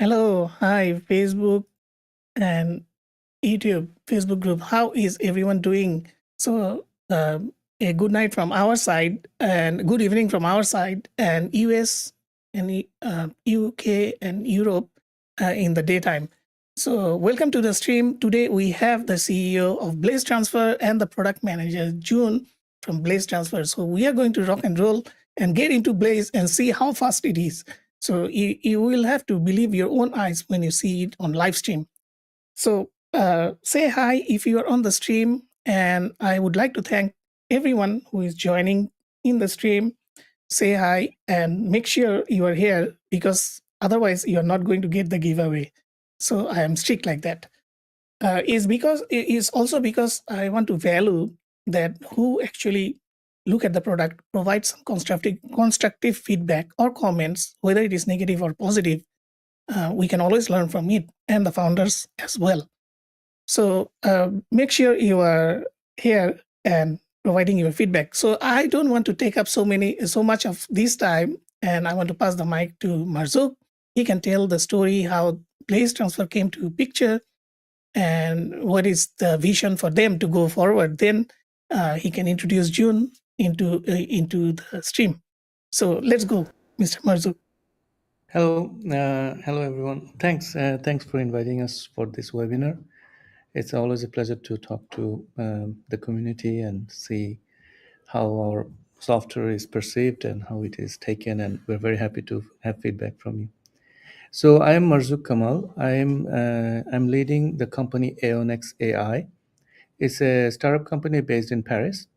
Hello, hi, Facebook and YouTube Facebook group. How is everyone doing? So, a good night from our side and good evening from our side, and US and UK and Europe in the daytime. So, welcome to the stream. Today, we have the CEO of Blaze Transfer and the product manager, June from Blaze Transfer. So, we are going to rock and roll and get into Blaze and see how fast it is. So, you will have to believe your own eyes when you see it on live stream. So say hi if you are on the stream, and I would like to thank everyone who is joining in the stream. Say hi and make sure you are here, because otherwise you are not going to get the giveaway. So I am strict like that. Is also because I want to value that who actually look at the product, provide some constructive feedback or comments, whether it is negative or positive. We can always learn from it, and the founders as well. So make sure you are here and providing your feedback. So I don't want to take up so much of this time, and I want to pass the mic to Marzuk. He can tell the story how Blaze Transfer came to picture and what is the vision for them to go forward. Then he can introduce June into the stream. So let's go, Mr. Marzuk. Hello, hello everyone. Thanks for inviting us for this webinar. It's always a pleasure to talk to the community and see how our software is perceived and how it is taken, and we're very happy to have feedback from you. So I am Marzuk Kamal. I'm leading the company AeonX AI. It's a startup company based in Paris,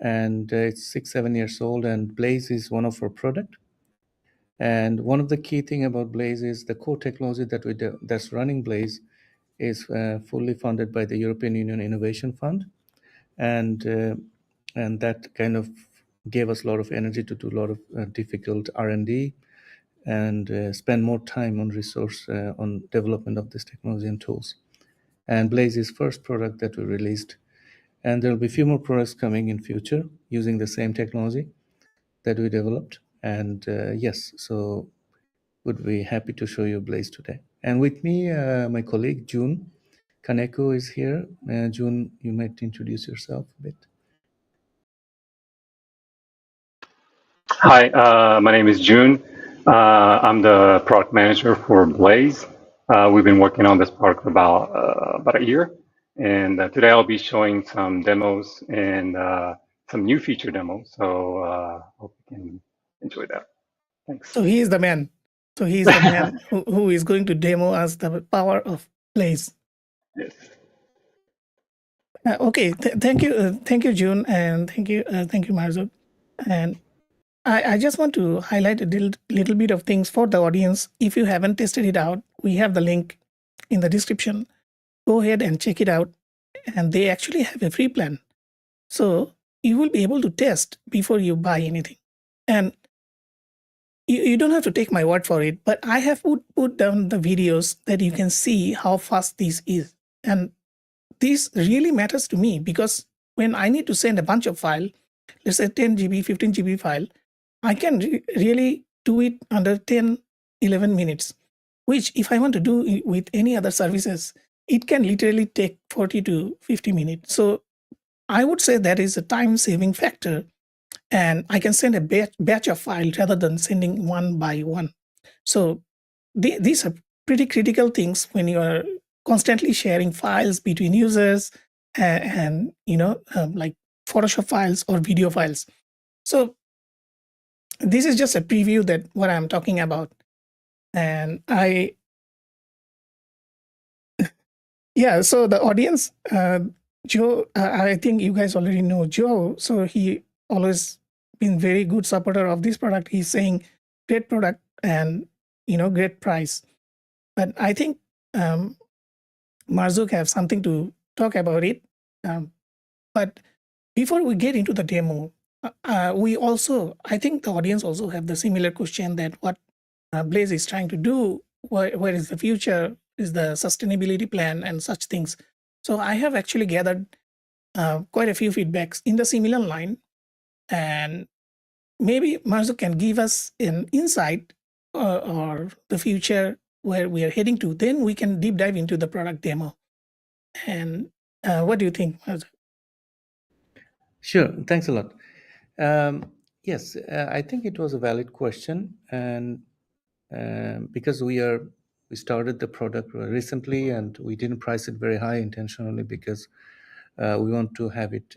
and it's 6-7 years old. And Blaze is one of our product. And one of the key thing about Blaze is the core technology that's running Blaze is fully funded by the European Union Innovation Fund, and that kind of gave us a lot of energy to do a lot of difficult R&D and spend more time on resource on development of this technology and tools. And Blaze is first product that we released, and there will be a few more products coming in future using the same technology that we developed. And yes, so would be happy to show you Blaze today. And with me, my colleague June Kaneko is here. June, you might introduce yourself a bit. Hi, my name is June. I'm the product manager for Blaze. We've been working on this product for about a year, and today I'll be showing some demos and some new feature demos. So hope you can enjoy that. Thanks. So he is the man. So he is the man who is going to demo us the power of Blaze. Yes. Okay, thank you, June, and thank you, Marzuk. And I just want to highlight a little bit of things for the audience. If you haven't tested it out, we have the link in the description. Go ahead and check it out. And they actually have a free plan, so you will be able to test before you buy anything. And you don't have to take my word for it, but I have put down the videos that you can see how fast this is. And this really matters to me, because when I need to send a bunch of file, let's say 10 GB, 15 GB file, I can really do it under 10, 11 minutes, which if I want to do it with any other services, it can literally take 40 to 50 minutes. So I would say that is a time saving factor, and I can send a batch of file rather than sending one by one. So these are pretty critical things when you are constantly sharing files between users and like Photoshop files or video files. So this is just a preview that what I'm talking about. And yeah, so the audience, Joe, I think you guys already know Joe. So he always been very good supporter of this product. He's saying great product and great price. But I think Marzuk have something to talk about it. But before we get into the demo, I think the audience also have the similar question that what Blaze is trying to do, where is the future, is the sustainability plan and such things. So I have actually gathered quite a few feedbacks in the similar line, and maybe Marzuk can give us an insight or the future, where we are heading to, then we can deep dive into the product demo. And what do you think? Sure. Thanks a lot. Yes, I think it was a valid question, and because we started the product recently and we didn't price it very high intentionally because we want to have it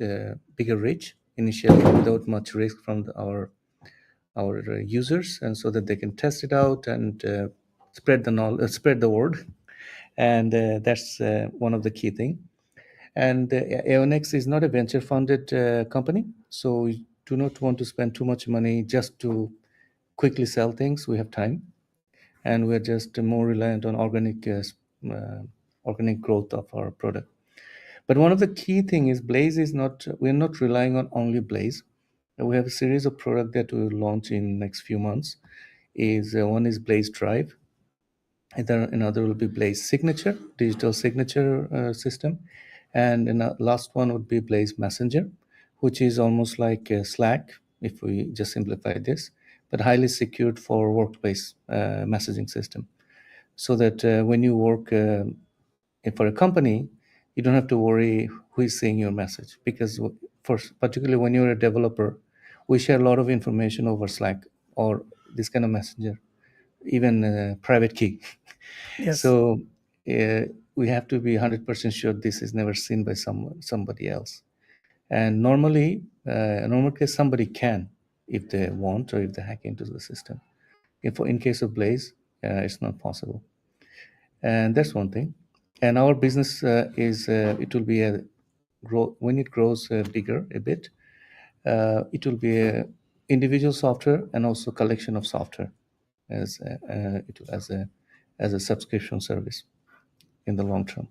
bigger reach initially without much risk from our users, and so that they can test it out and spread the knowledge, spread the word, and that's one of the key thing. And AeonX is not a venture-funded company, so we do not want to spend too much money just to quickly sell things. We have time, and we're just more reliant on organic growth of our product. But one of the key thing is Blaze is not. We're not relying on only Blaze. We have a series of product that we will launch in next few months. One is Blaze Drive, another will be Blaze Signature, digital signature system, and the last one would be Blaze Messenger, which is almost like Slack, if we just simplify this, but highly secured for workplace messaging system, so that when you work for a company, you don't have to worry who is seeing your message, because particularly when you're a developer, we share a lot of information over Slack or this kind of messenger, even private key. Yes. So we have to be 100% sure this is never seen by somebody else. And normally, in normal case, somebody can, if they want or if they hack into the system. In case of Blaze, it's not possible. And that's one thing. And our business it will be when it grows bigger a bit, it will be a individual software and also collection of software as a subscription service in the long term.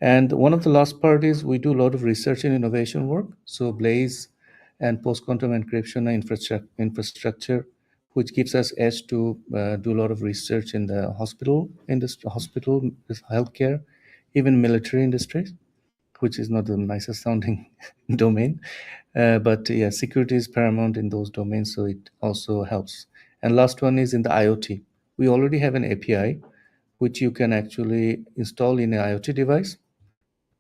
And one of the last part is we do a lot of research and innovation work. So Blaze and post-quantum encryption infrastructure, which gives us edge to do a lot of research in the hospital industry, healthcare, even military industries, which is not the nicest sounding domain. But yeah, security is paramount in those domains, so it also helps. And last one is in the IoT. We already have an API, which you can actually install in an IoT device,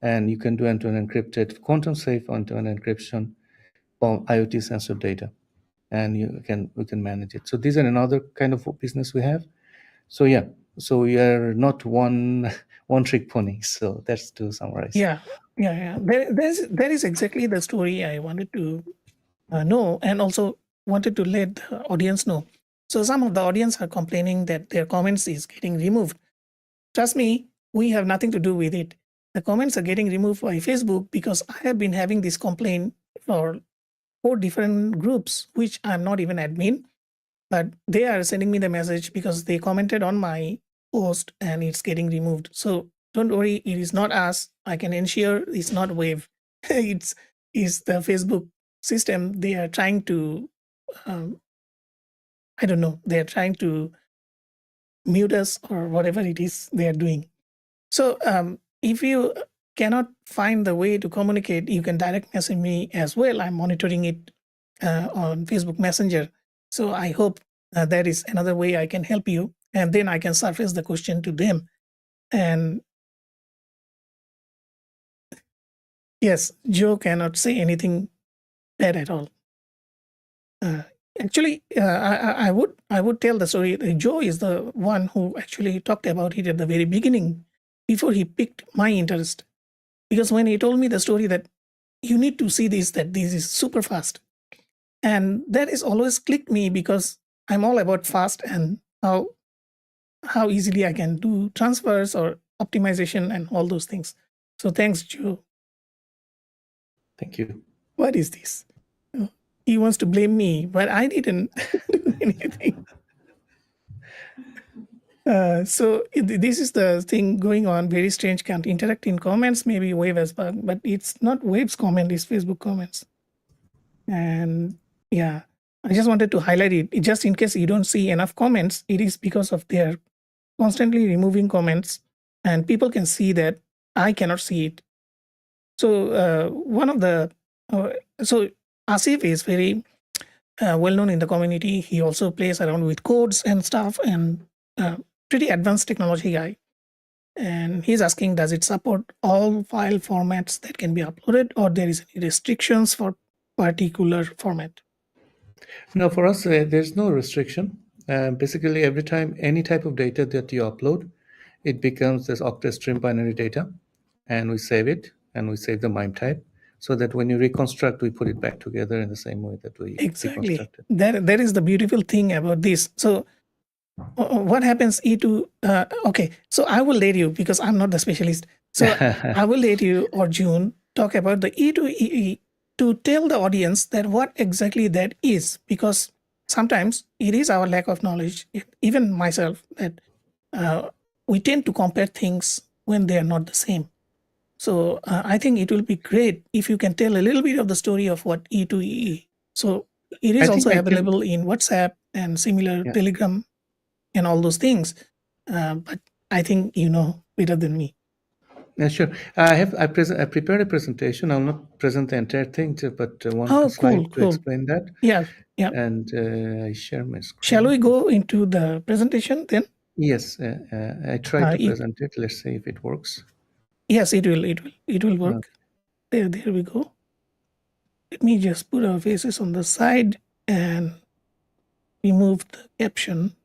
and you can do end-to-end encrypted, quantum safe end-to-end encryption of IoT sensor data, and we can manage it. So these are another kind of business we have. So yeah, so we are not one trick pony. So that's to summarize. Yeah. There is exactly the story I wanted to know, and also wanted to let the audience know. So some of the audience are complaining that their comments is getting removed. Trust me, we have nothing to do with it. The comments are getting removed by Facebook because I have been having this complaint for 4 different groups, which I'm not even admin, but they are sending me the message because they commented on my post and it's getting removed. So don't worry, it is not us. I can ensure it's not Wave. It's the Facebook system. They are trying to, I don't know, they are trying to mute us or whatever it is they are doing. So if you cannot find the way to communicate, you can direct message me as well. I'm monitoring it on Facebook Messenger. So I hope there is another way I can help you, and then I can surface the question to them. And yes, Joe cannot say anything bad at all. Actually, I would tell the story. Joe is the one who actually talked about it at the very beginning, before he picked my interest. Because when he told me the story that you need to see this, that this is super fast, and that is always clicked me, because I'm all about fast and how easily I can do transfers or optimization and all those things. So thanks, Joe. Thank you. What is this? He wants to blame me, but I didn't do anything. So this is the thing going on. Very strange. Can't interact in comments. Maybe Wave has bug, but it's not Wave's comment. It's Facebook comments. And yeah, I just wanted to highlight it. Just in case you don't see enough comments, it is because of their constantly removing comments, and people can see that. I cannot see it. So one of the so Asif is very well known in the community. He also plays around with codes and stuff, and pretty advanced technology guy. And he's asking, does it support all file formats that can be uploaded, or there is any restrictions for particular format? No, for us, there's no restriction. Basically, every time any type of data that you upload, it becomes this octastream binary data, and we save it, and we save the MIME type, so that when you reconstruct, we put it back together in the same way that we Exactly. reconstructed. There is the beautiful thing about this. So what happens E2? Okay, so I will let you, because I'm not the specialist. So I will let you or June talk about the E2EE to tell the audience that what exactly that is, because sometimes it is our lack of knowledge, even myself, that we tend to compare things when they are not the same. So I think it will be great if you can tell a little bit of the story of what E2EE. So it is I think also I can- available in WhatsApp and similar Yeah. Telegram and all those things. But I think you know better than me. Yeah, sure. I prepared a presentation. I'll not present the entire thing, but one Oh, slide to cool. explain that. Yeah. And I share my screen. Shall we go into the presentation then? Yes, I tried to It- present it. Let's see if it works. Yes, it will. It will work. There we go. Let me just put our faces on the side and remove the caption.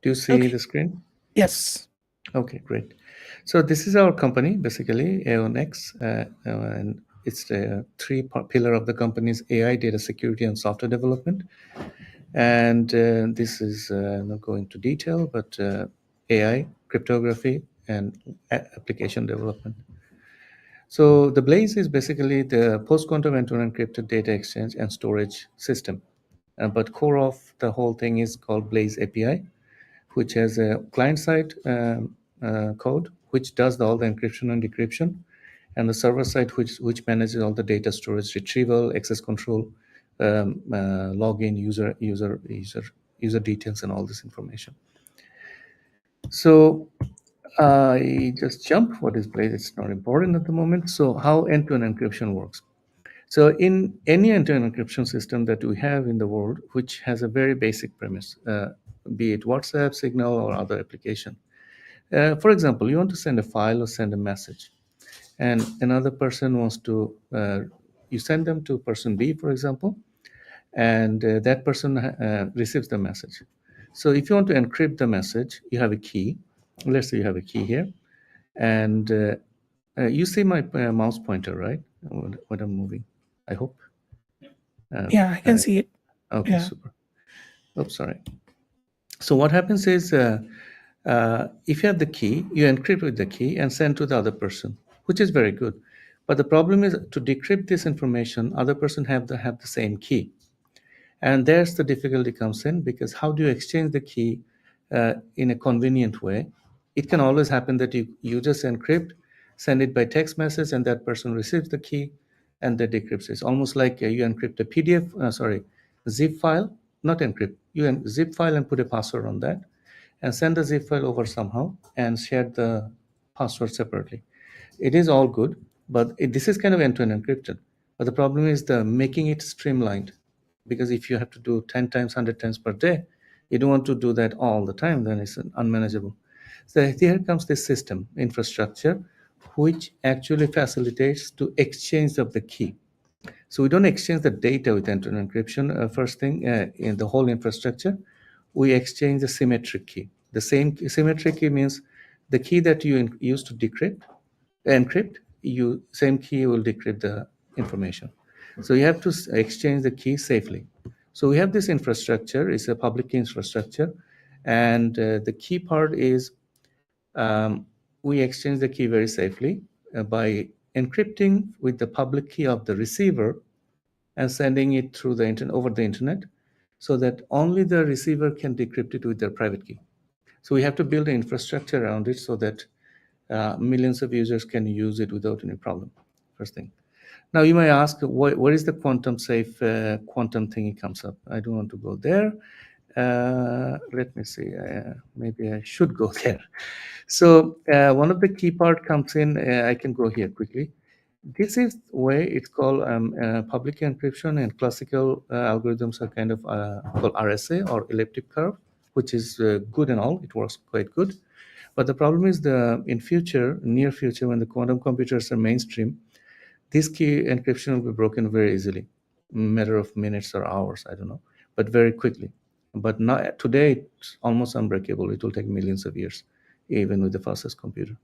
Do you see Okay. the screen? Yes. Okay, great. So this is our company, basically, AeonX, and it's the pillar of the company's AI, data security, and software development. And this is not go into detail, but AI, cryptography, and application development. So the Blaze is basically the post-quantum end-to-end encrypted data exchange and storage system. But core of the whole thing is called Blaze API, which has a client-side code, which does all the encryption and decryption, and the server side, which manages all the data storage, retrieval, access control, login, user details, and all this information. So I just jump what is Blaze. It's not important at the moment. So how end-to-end encryption works. So in any end-to-end encryption system that we have in the world, which has a very basic premise, be it WhatsApp, Signal, or other application. For example, you want to send a file or send a message, and another person wants to, you send them to person B, for example, and that person receives the message. So if you want to encrypt the message, you have a key. Let's say you have a key here, and you see my mouse pointer, right? What I'm moving, I hope. Yeah, I can see it. Okay, Yeah. super. Oops, sorry. So what happens is, if you have the key, you encrypt with the key and send to the other person, which is very good. But the problem is to decrypt this information, other person have the same key. And there's the difficulty comes in, because how do you exchange the key in a convenient way? It can always happen that you just encrypt, send it by text message, and that person receives the key and they decrypts it. It's almost like you encrypt a PDF, zip file, not encrypt. You zip file and put a password on that and send the zip file over somehow and share the password separately. It is all good, but this is kind of end-to-end encryption. But the problem is the making it streamlined, because if you have to do 10 times, 100 times per day, you don't want to do that all the time, then it's unmanageable. So here comes this system infrastructure, which actually facilitates to exchange of the key. So we don't exchange the data with end-to-end encryption. First thing in the whole infrastructure, we exchange the symmetric key. The same symmetric key means the key that you use to encrypt, same key will decrypt the information. So you have to exchange the key safely. So we have this infrastructure. It's a public key infrastructure, and the key part is we exchange the key very safely by encrypting with the public key of the receiver and sending it through the internet over the internet, so that only the receiver can decrypt it with their private key. So we have to build an infrastructure around it so that millions of users can use it without any problem. First thing. Now you may ask, where is the quantum safe quantum thing? It comes up. I don't want to go there. Let me see. Maybe I should go there. So one of the key part comes in. I can go here quickly. This is way it's called public encryption, and classical algorithms are kind of called RSA, or elliptic curve. which is good and all. It works quite good. But the problem is near future, when the quantum computers are mainstream, this key encryption will be broken very easily, matter of minutes or hours, I don't know, but very quickly. But now, today, it's almost unbreakable. It will take millions of years, even with the fastest computer.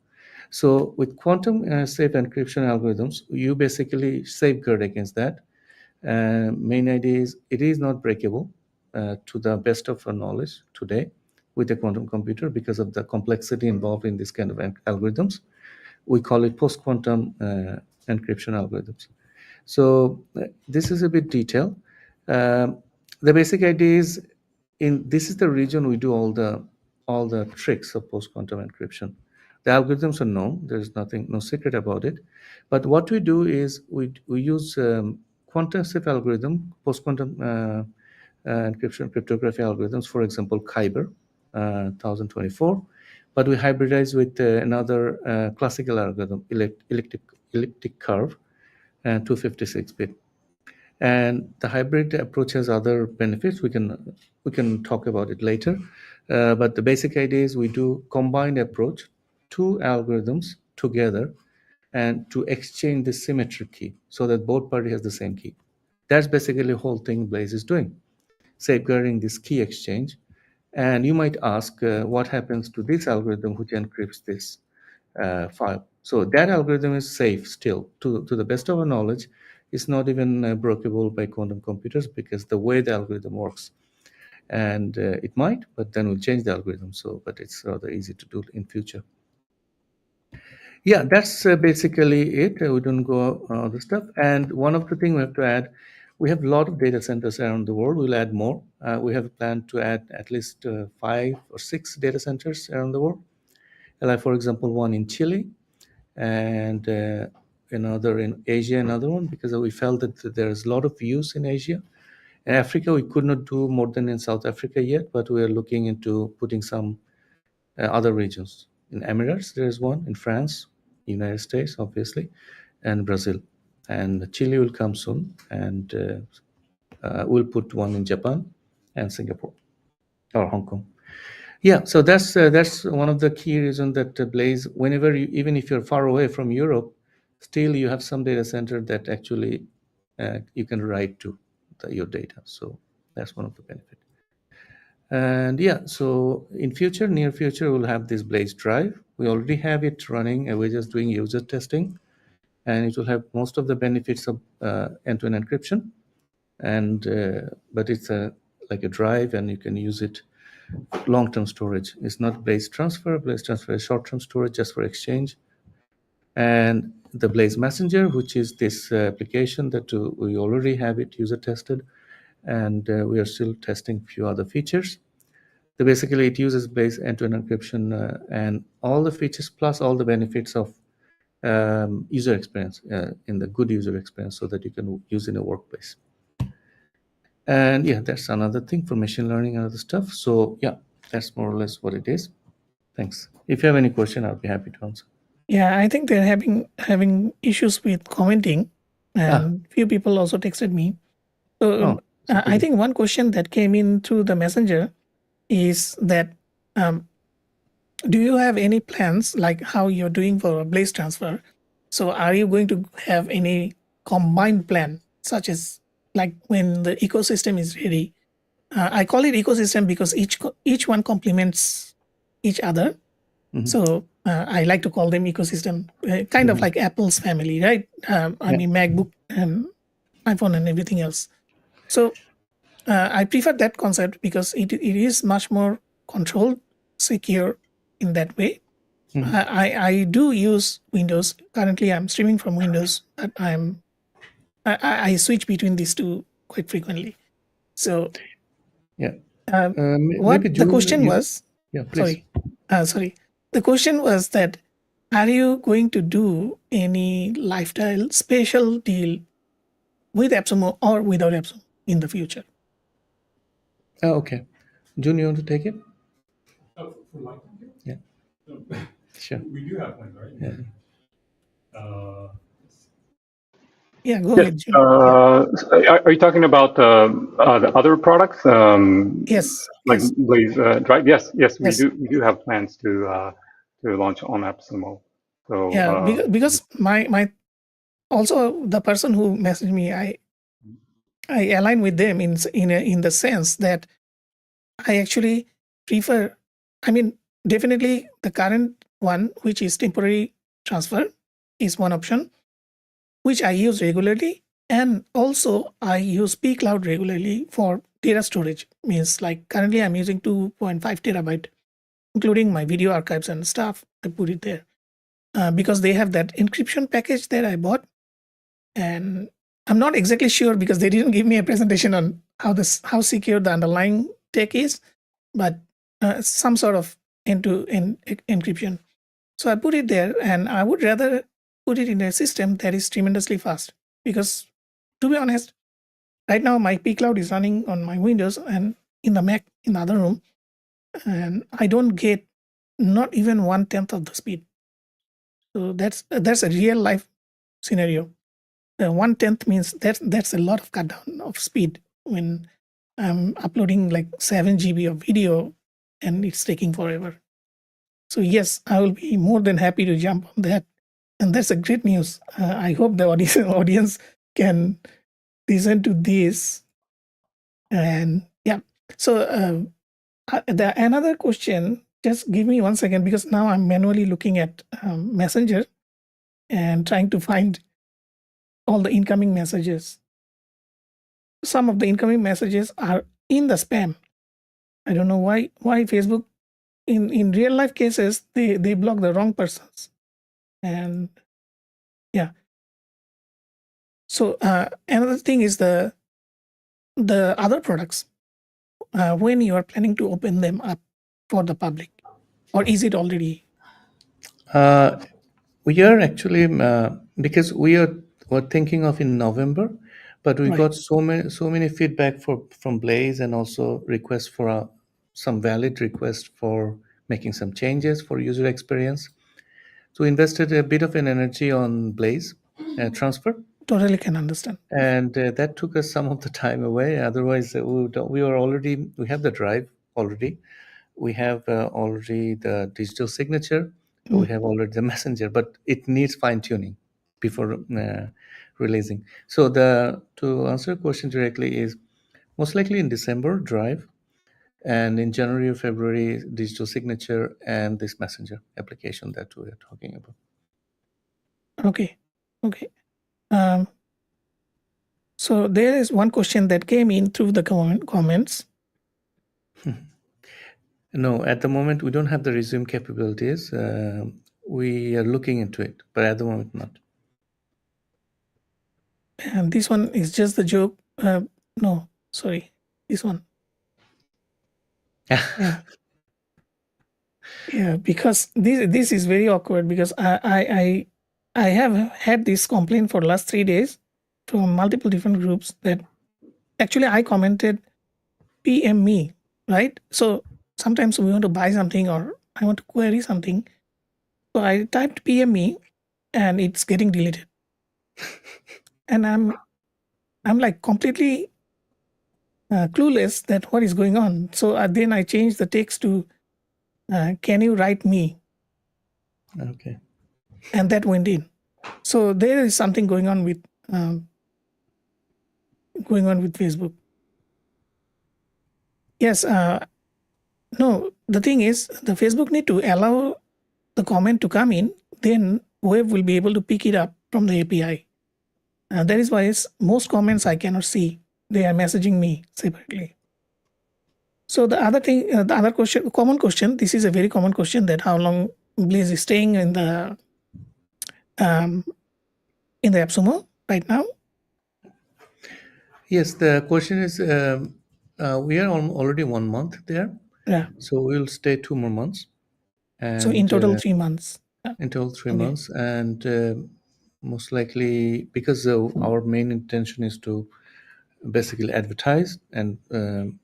So with quantum safe encryption algorithms, you basically safeguard against that. Main idea is it is not breakable to the best of our knowledge today with a quantum computer because of the complexity involved in this kind of algorithms. We call it post-quantum encryption algorithms. So this is a bit detailed. The basic idea is this is the region we do all the tricks of post-quantum encryption. The algorithms are known. There's no secret about it. But what we do is we use quantum safe algorithm, post-quantum encryption cryptography algorithms, for example, Kyber 1024. But we hybridize with another classical algorithm, elliptic curve, 256-bit. And the hybrid approach has other benefits. We can talk about it later. But the basic idea is we do combined approach, two algorithms together, and to exchange the symmetric key so that both parties has the same key. That's basically the whole thing Blaze is doing, safeguarding this key exchange. And you might ask, what happens to this algorithm which encrypts this file? So that algorithm is safe still. To the best of our knowledge, it's not even breakable by quantum computers because the way the algorithm works. And it might, but then we'll change the algorithm. But it's rather easy to do in future. Yeah, that's basically it. We don't go other stuff. And one of the things we have to add, we have a lot of data centers around the world. We'll add more. We have a plan to add at least 5 or 6 data centers around the world. Like, for example, one in Chile and another in Asia, another one, because we felt that there's a lot of use in Asia. In Africa, we could not do more than in South Africa yet, but we are looking into putting some other regions. In Emirates, there's one. In France, United States, obviously, and Brazil. And Chile will come soon, and we'll put one in Japan and Singapore or Hong Kong. Yeah, so that's one of the key reasons that Blaze, whenever even if you're far away from Europe, still you have some data center that actually you can write to your data. So that's one of the benefits. And yeah, so in near future, we'll have this Blaze drive. We already have it running, and we're just doing user testing, and it will have most of the benefits of end-to-end encryption. And but it's like a drive, and you can use it long-term storage. It's not Blaze transfer. Blaze transfer is short-term storage just for exchange. And the Blaze Messenger, which is this application that we already have it user tested, and we are still testing a few other features. So basically, it uses Blaze end-to-end encryption and all the features plus all the benefits of user experience in the good user experience, so that you can use in a workplace. And yeah, that's another thing for machine learning and other stuff. So yeah, that's more or less what it is. Thanks. If you have any question, I'll be happy to answer. Yeah, I think they're having issues with commenting, and few people also texted me. So I think one question that came in through the messenger is that do you have any plans like how you're doing for Blaze transfer? So are you going to have any combined plan, such as like when the ecosystem is ready? I call it ecosystem because each one complements each other. So I like to call them ecosystem, kind of like Apple's family, right? I mean, MacBook and iPhone and everything else. So I prefer that concept because it is much more controlled, secure in that way. I do use Windows. Currently, I'm streaming from Windows, but I switch between these two quite frequently. So yeah, what maybe the question was? Yeah, please. Sorry. The question was that are you going to do any lifestyle special deal with absum or without absum in the future? Okay. June, you want to take it? Oh, for my company? Yeah. Sure. We do have one, right? Yeah. Yeah, go Yes. ahead, June. Yeah. Are you talking about the other products, Yes, like yes, Blaze Drive? Yes, yes, we yes. do. We do have plans to launch on absum. So Yeah, because my also the person who messaged me, I align with them in the sense that I actually prefer. I mean, definitely the current one, which is temporary transfer, is one option which I use regularly, and also I use pCloud regularly for data storage. Means like currently I'm using 2.5 terabyte, including my video archives and stuff. I put it there because they have that encryption package that I bought, and I'm not exactly sure because they didn't give me a presentation on how secure the underlying tech is, but some sort of end-to-end encryption. So I put it there, and I would rather put it in a system that is tremendously fast because, to be honest, right now my pCloud is running on my Windows and in the Mac in the other room, and I don't get not even 1/10 of the speed. So that's a real life scenario. 1/10 means that's a lot of cut down of speed when I'm uploading like 7 GB of video and it's taking forever. So yes, I will be more than happy to jump on that, and that's a great news. I hope the audience can listen to this. And yeah, so another question. Just give me 1 second because now I'm manually looking at Messenger and trying to find all the incoming messages. Some of the incoming messages are in the spam. I don't know why Facebook in real life cases they block the wrong persons. And yeah. So another thing is the other products when you are planning to open them up for the public, or is it already? We are actually because were thinking of in November, but we Right. got so many feedback from Blaze and also requests for some valid requests for making some changes for user experience. So we invested a bit of an energy on Blaze transfer, Totally can understand. and that took us some of the time away. Otherwise, we have the drive already. We have already the digital signature. We have already the messenger, but it needs fine tuning before releasing. So to answer your question directly is most likely in December drive, and in January or February digital signature and this messenger application that we are talking about. Okay. Um, so there is one question that came in through the comments. No, at the moment we don't have the resume capabilities. We are looking into it, but at the moment not. And this one is just the joke. No, sorry, this one. Yeah, yeah. Because this is very awkward because I have had this complaint for the last 3 days from multiple different groups that actually I commented PM me, right? So sometimes we want to buy something or I want to query something. So I typed PM me and it's getting deleted. And I'm like completely clueless that what is going on. So then I changed the text to can you write me? Okay. And that went in. So there is something going on with Facebook. Yes. No, the thing is the Facebook need to allow the comment to come in. Then web will be able to pick it up from the API. That is why most comments I cannot see. They are messaging me separately. So the other thing, the other question, common question. This is a very common question that how long Blaze is staying in the AppSumo right now. Yes, the question is we are already 1 month there. Yeah. So we'll stay 2 more months. And So in total 3 months. in total 3 Okay. months. And most likely because our main intention is to basically advertise and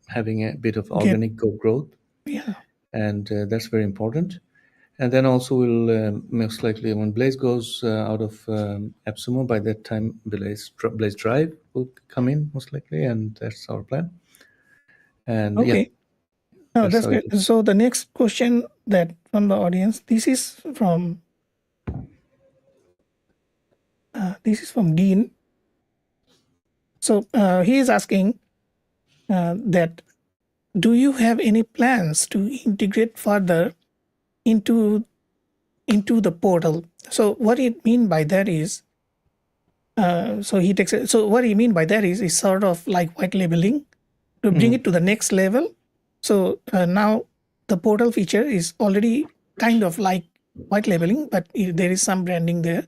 having a bit of organic growth. Yeah. And that's very important. And then also we'll most likely, when Blaze goes out of AppSumo, by that time Blaze Drive will come in most likely, and that's our plan. And Okay. yeah, No, that's how it good. is. So the next question that from the audience, this is from Dean. So he is asking that do you have any plans to integrate further into the portal? So what it mean by that is, so he takes it. So what he mean by that is sort of like white labeling to bring it to the next level. So now the portal feature is already kind of like white labeling, but there is some branding there.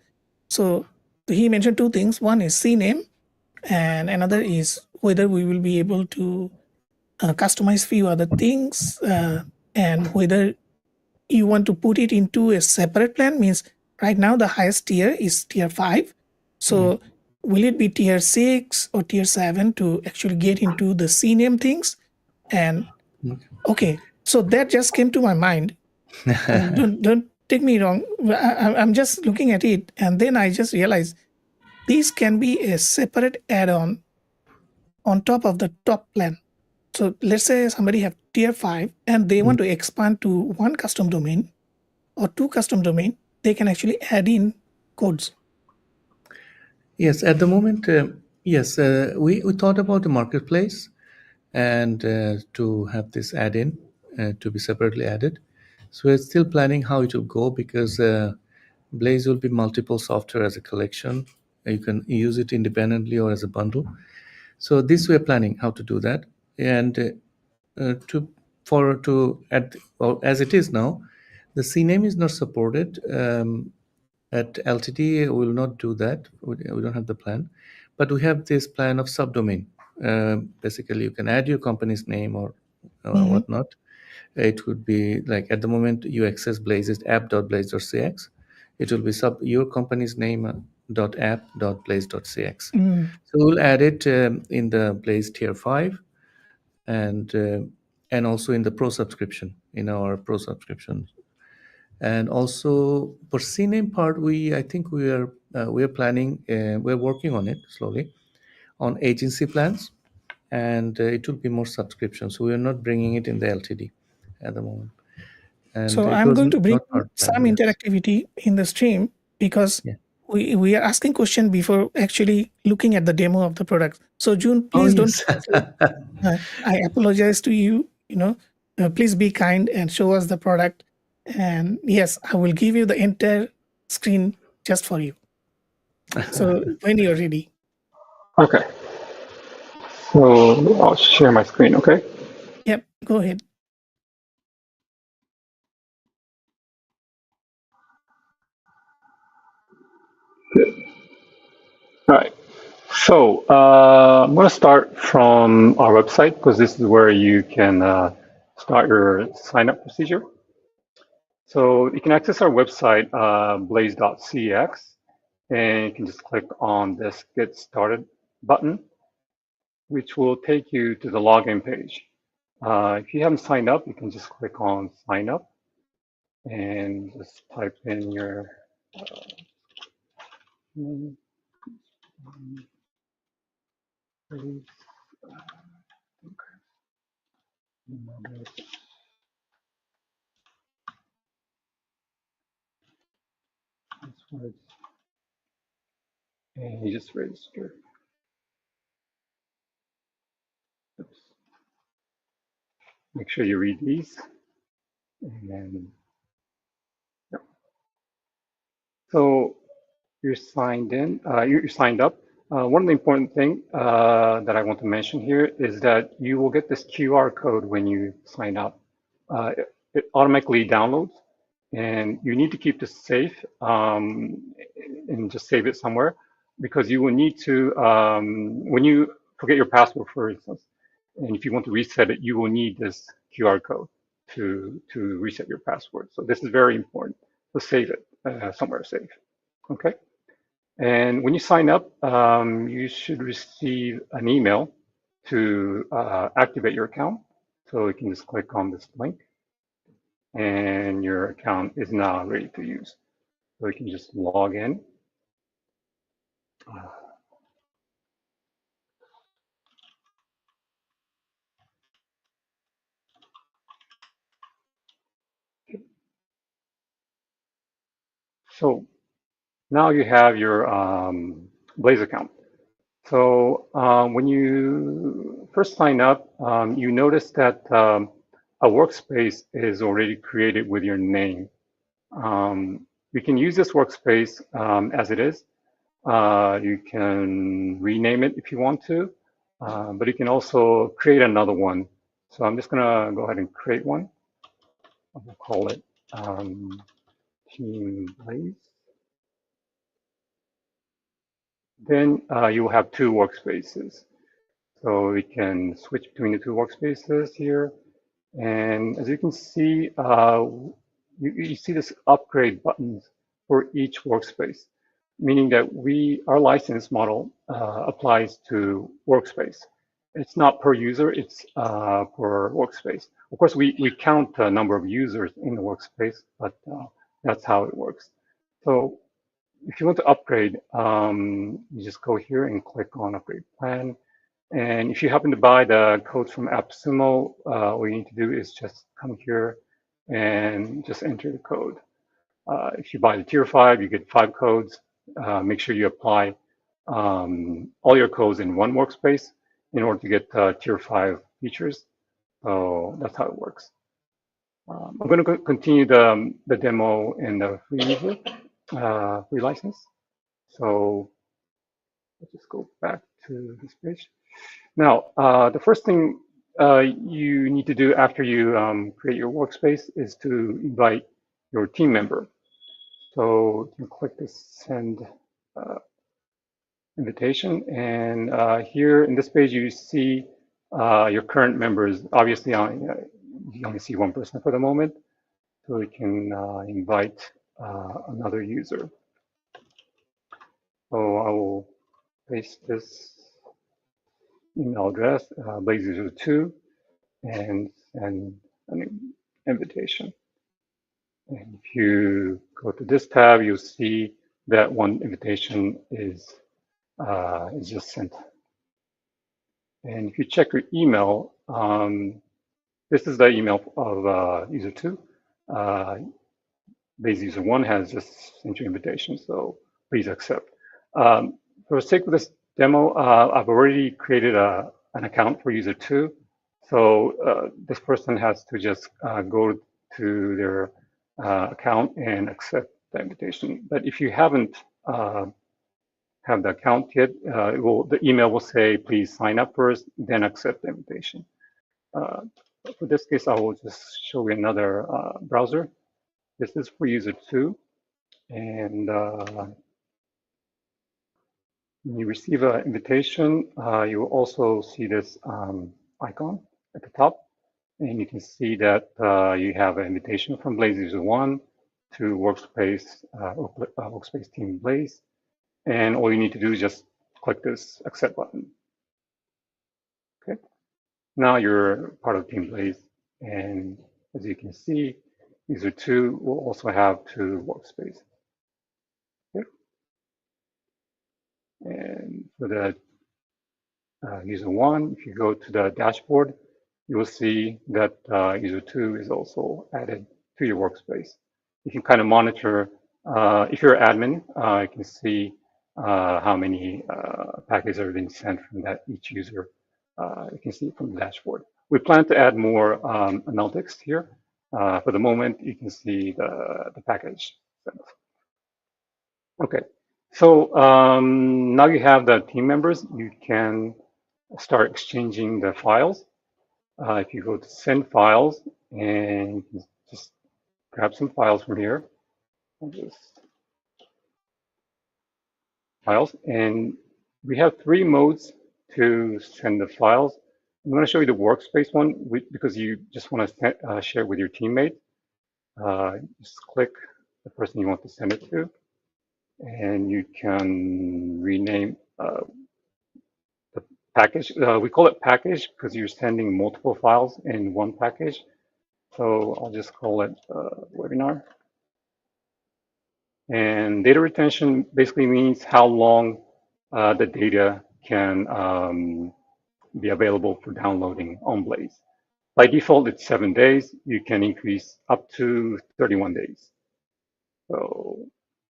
So he mentioned two things. One is CNAME, and another is whether we will be able to customize few other things, and whether you want to put it into a separate plan. Means right now the highest tier is tier 5. So will it be tier 6 or tier 7 to actually get into the CNAME things? And okay, so that just came to my mind. Don't take me wrong. I'm just looking at it, and then I just realized this can be a separate add-on on top of the top plan. So let's say somebody have tier 5 and they want to expand to one custom domain or two custom domain, they can actually add in codes. Yes, at the moment, yes, we thought about the marketplace and to have this add-in to be separately added. So we're still planning how it will go, because Blaze will be multiple software as a collection. You can use it independently or as a bundle. So this we're planning how to do that, and as it is now, the CNAME is not supported. At LTD, we will not do that. We don't have the plan, but we have this plan of subdomain. Basically, you can add your company's name or whatnot. It could be like at the moment you access Blaze is app.blaze.cx. It will be your company's name .app.blaze.cx. So we'll add it in the Blaze tier 5, and also in the pro subscription, in our pro subscription. And also for CNAME part, I think we are planning, we're working on it slowly on agency plans, and it will be more subscription. So we are not bringing it in the LTD at the moment. And So it I'm was going to bring not part plan, some yes. interactivity in the stream, because we are asking question before actually looking at the demo of the product. So June, please don't. I apologize to you. Please be kind and show us the product. And yes, I will give you the entire screen just for you. So when you're ready. Okay. So I'll share my screen, okay? Yep, go ahead. Good. All right. So I'm going to start from our website, because this is where you can start your sign up procedure. So you can access our website, blaze.cx, and you can just click on this Get Started button, which will take you to the login page. If you haven't signed up, you can just click on Sign Up and just type in your and you just register. Oops. Make sure you read these. And yeah. So you're signed in, you're signed up. One of the important things that I want to mention here is that you will get this QR code when you sign up. It automatically downloads, and you need to keep this safe and just save it somewhere, because you will need to, when you forget your password, for instance, and if you want to reset it, you will need this QR code to reset your password. So this is very important. So save it somewhere safe. Okay. And when you sign up, you should receive an email to activate your account. So you can just click on this link. and your account is now ready to use. So you can just log in. So now you have your Blaze account. So when you first sign up, you notice that a workspace is already created with your name. You can use this workspace as it is. You can rename it if you want to, but you can also create another one. So I'm just gonna go ahead and create one. We'll call it Team Blaze. Then you will have two workspaces. So we can switch between the two workspaces here. And as you can see, you see this upgrade buttons for each workspace, meaning that our license model applies to workspace. It's not per user, it's per workspace. Of course, we count the number of users in the workspace, but that's how it works. So if you want to upgrade, you just go here and click on upgrade plan. And if you happen to buy the codes from AppSumo, all you need to do is just come here and just enter the code. If you buy the tier 5, you get 5 codes. Make sure you apply all your codes in one workspace in order to get tier 5 features. So that's how it works. I'm going to continue the demo in the free user, free license. So let's just go back to this page. Now, the first thing you need to do after you create your workspace is to invite your team member. So you can click this send invitation, and here in this page you see your current members. Obviously, you only see one person for the moment, so we can invite another user. So I will paste this email address, blaze02, and send an invitation. And if you go to this tab, you'll see that one invitation is just sent. And if you check your email, this is the email of user 2. Base user 1 has just sent you invitation, so please accept. For the sake of this demo, I've already created an account for user 2. So this person has to just go to their account and accept the invitation. But if you haven't have the account yet, the email will say, please sign up first, then accept the invitation. For this case, I will just show you another browser. This is for user 2. And when you receive an invitation, you will also see this icon at the top. And you can see that you have an invitation from Blaze User 1 to Workspace Team Blaze. And all you need to do is just click this accept button. Okay. Now you're part of Team Blaze. And as you can see, User 2 will also have 2 workspaces. Okay. And for the User 1, if you go to the dashboard, you will see that user 2 is also added to your workspace. You can kind of monitor, if you're an admin, you can see how many packages are being sent from that each user. You can see it from the dashboard. We plan to add more analytics here. For the moment, you can see the package. Okay, so now you have the team members. You can start exchanging the files. If you go to send files and just grab some files from here, files, and we have 3 modes to send the files. I'm going to show you the workspace one because you just want to share it with your teammate. Just click the person you want to send it to, and you can rename the package. We call it package because you're sending multiple files in one package. So I'll just call it webinar. And data retention basically means how long the data can be available for downloading on Blaze. By default, it's 7 days. You can increase up to 31 days. So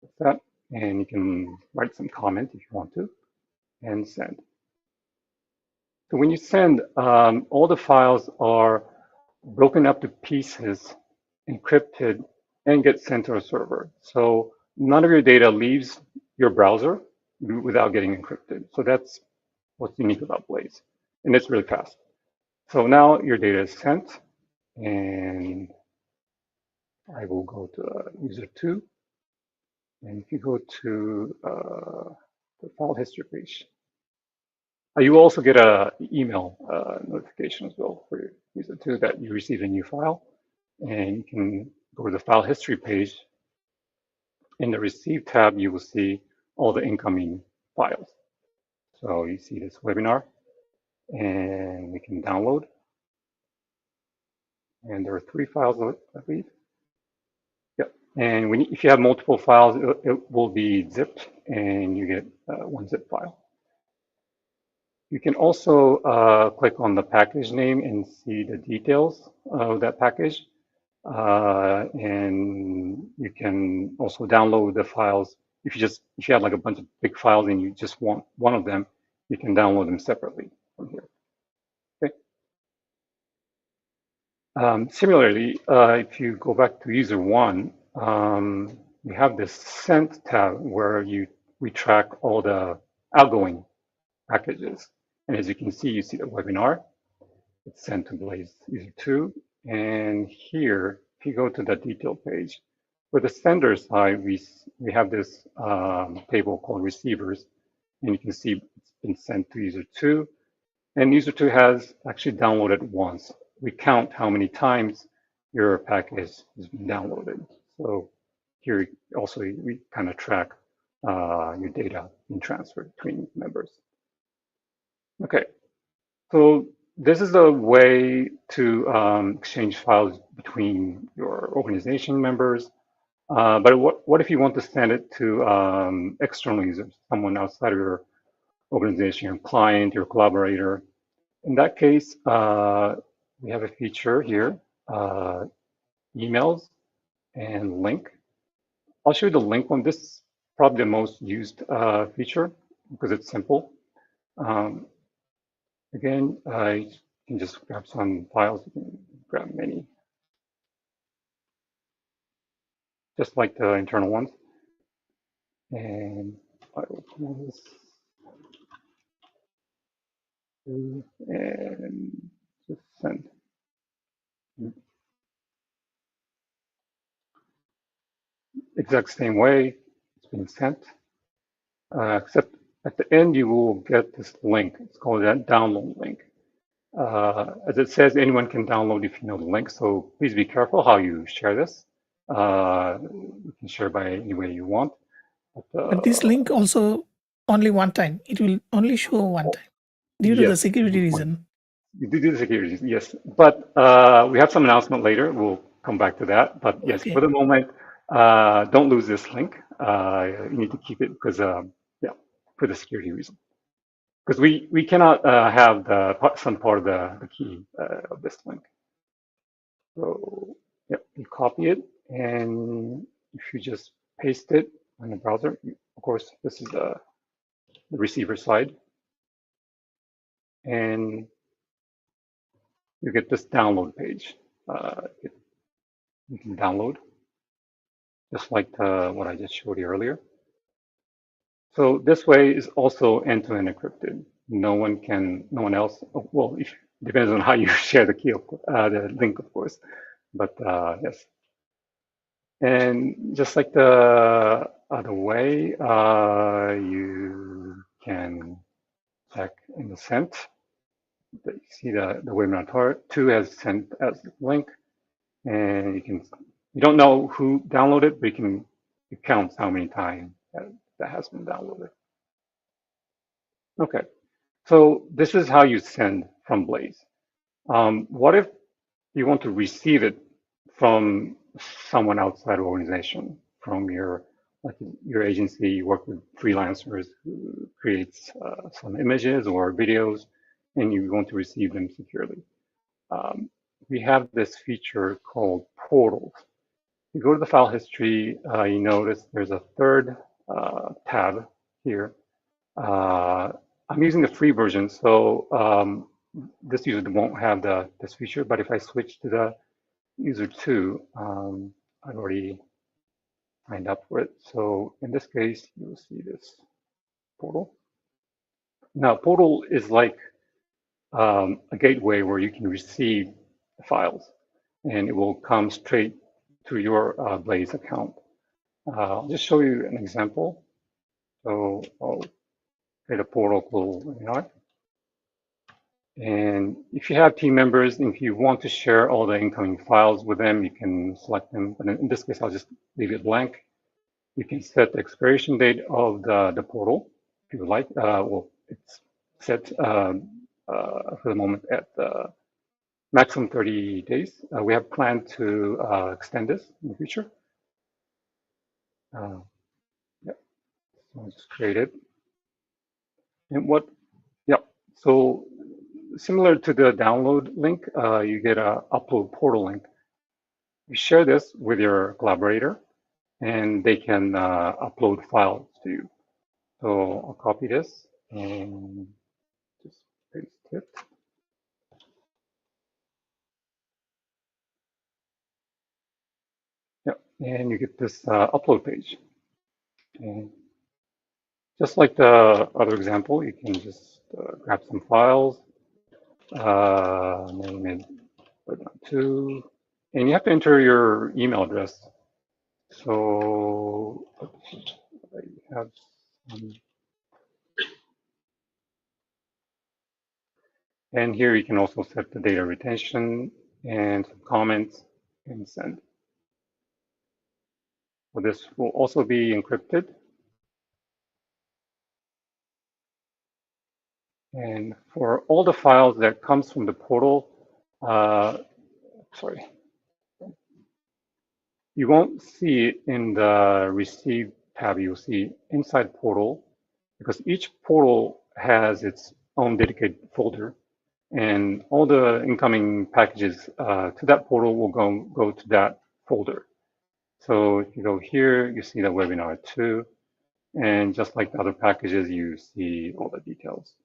that's that. And you can write some comment if you want to and send. So when you send, all the files are broken up to pieces, encrypted, and get sent to a server. So none of your data leaves your browser without getting encrypted. So that's what's unique about Blaze. And it's really fast. So now your data is sent, and I will go to user 2. And if you go to the file history page, you also get an email notification as well for user 2 that you received a new file. And you can go to the file history page. In the receive tab, you will see all the incoming files. So you see this webinar, and we can download. And there are 3 files, I believe. Yep. And if you have multiple files, it will be zipped, and you get 1 zip file. You can also click on the package name and see the details of that package. And you can also download the files. If you have like a bunch of big files and you just want one of them, you can download them separately from here. Okay. Similarly, if you go back to user 1, we have this sent tab where we track all the outgoing packages. And as you can see, you see the webinar. It's sent to Blaze user 2. And here, if you go to the detail page, for the sender side, we have this table called receivers. And you can see it's been sent to user 2. And user 2 has actually downloaded once. We count how many times your package has been downloaded. So here also we kind of track your data being transferred between members. Okay, so this is a way to exchange files between your organization members. But what if you want to send it to external users, someone outside of your organization, your client, your collaborator? In that case, we have a feature here, emails and link. I'll show you the link one. This is probably the most used feature because it's simple. Again, you can just grab some files. You can grab many, just like the internal ones. And I will pull this through and just send. Exact same way it's been sent, except at the end you will get this link. It's called that download link. As it says, anyone can download if you know the link. So please be careful how you share this. You can share by any way you want. But this link also only one time. It will only show one time due to the security reason. You do the security, yes. But we have some announcement later. We'll come back to that. But yes, Okay. for the moment, don't lose this link. You need to keep it because, yeah, for the security reason. Because we cannot have some part of the key of this link. So, yep, you copy it, and if you just paste it on the browser, of course, this is the receiver side, and you get this download page. You can download, just like what I just showed you earlier. So this way is also end-to-end encrypted. No one else. Well, depends on how you share the key, the link, of course. But yes. And just like the other way, you can check in the sent. You see the webinar 2 has sent as the link, and you don't know who downloaded, but it counts how many times that has been downloaded. Okay, so this is how you send from Blaze. What if you want to receive it from someone outside the organization, from your agency. You work with freelancers who creates some images or videos, and you want to receive them securely. We have this feature called portals. You go to the file history, you notice there's a third tab here. I'm using the free version, so this user won't have this feature, but if I switch to the user 2, I've already signed up for it. So in this case, you'll see this portal. Now, portal is like a gateway where you can receive files, and it will come straight to your Blaze account. I'll just show you an example. So I'll create a portal called webinar. And if you have team members, if you want to share all the incoming files with them, you can select them. But in this case, I'll just leave it blank. You can set the expiration date of the portal if you would like. Well, it's set for the moment at maximum 30 days. We have planned to extend this in the future. Yeah, so I'll just create it. And so similar to the download link, you get a upload portal link. You share this with your collaborator, and they can upload files to you. So I'll copy this and just paste it. Yep, and you get this upload page. And just like the other example, you can just grab some files, name it webinar2, and you have to enter your email address. So I have some, and here you can also set the data retention and some comments and send. So this will also be encrypted. And for all the files that comes from the portal, you won't see it in the receive tab. You'll see inside portal, because each portal has its own dedicated folder, and all the incoming packages to that portal will go to that folder. So if you go here, you see the webinar 2, and just like the other packages, you see all the details.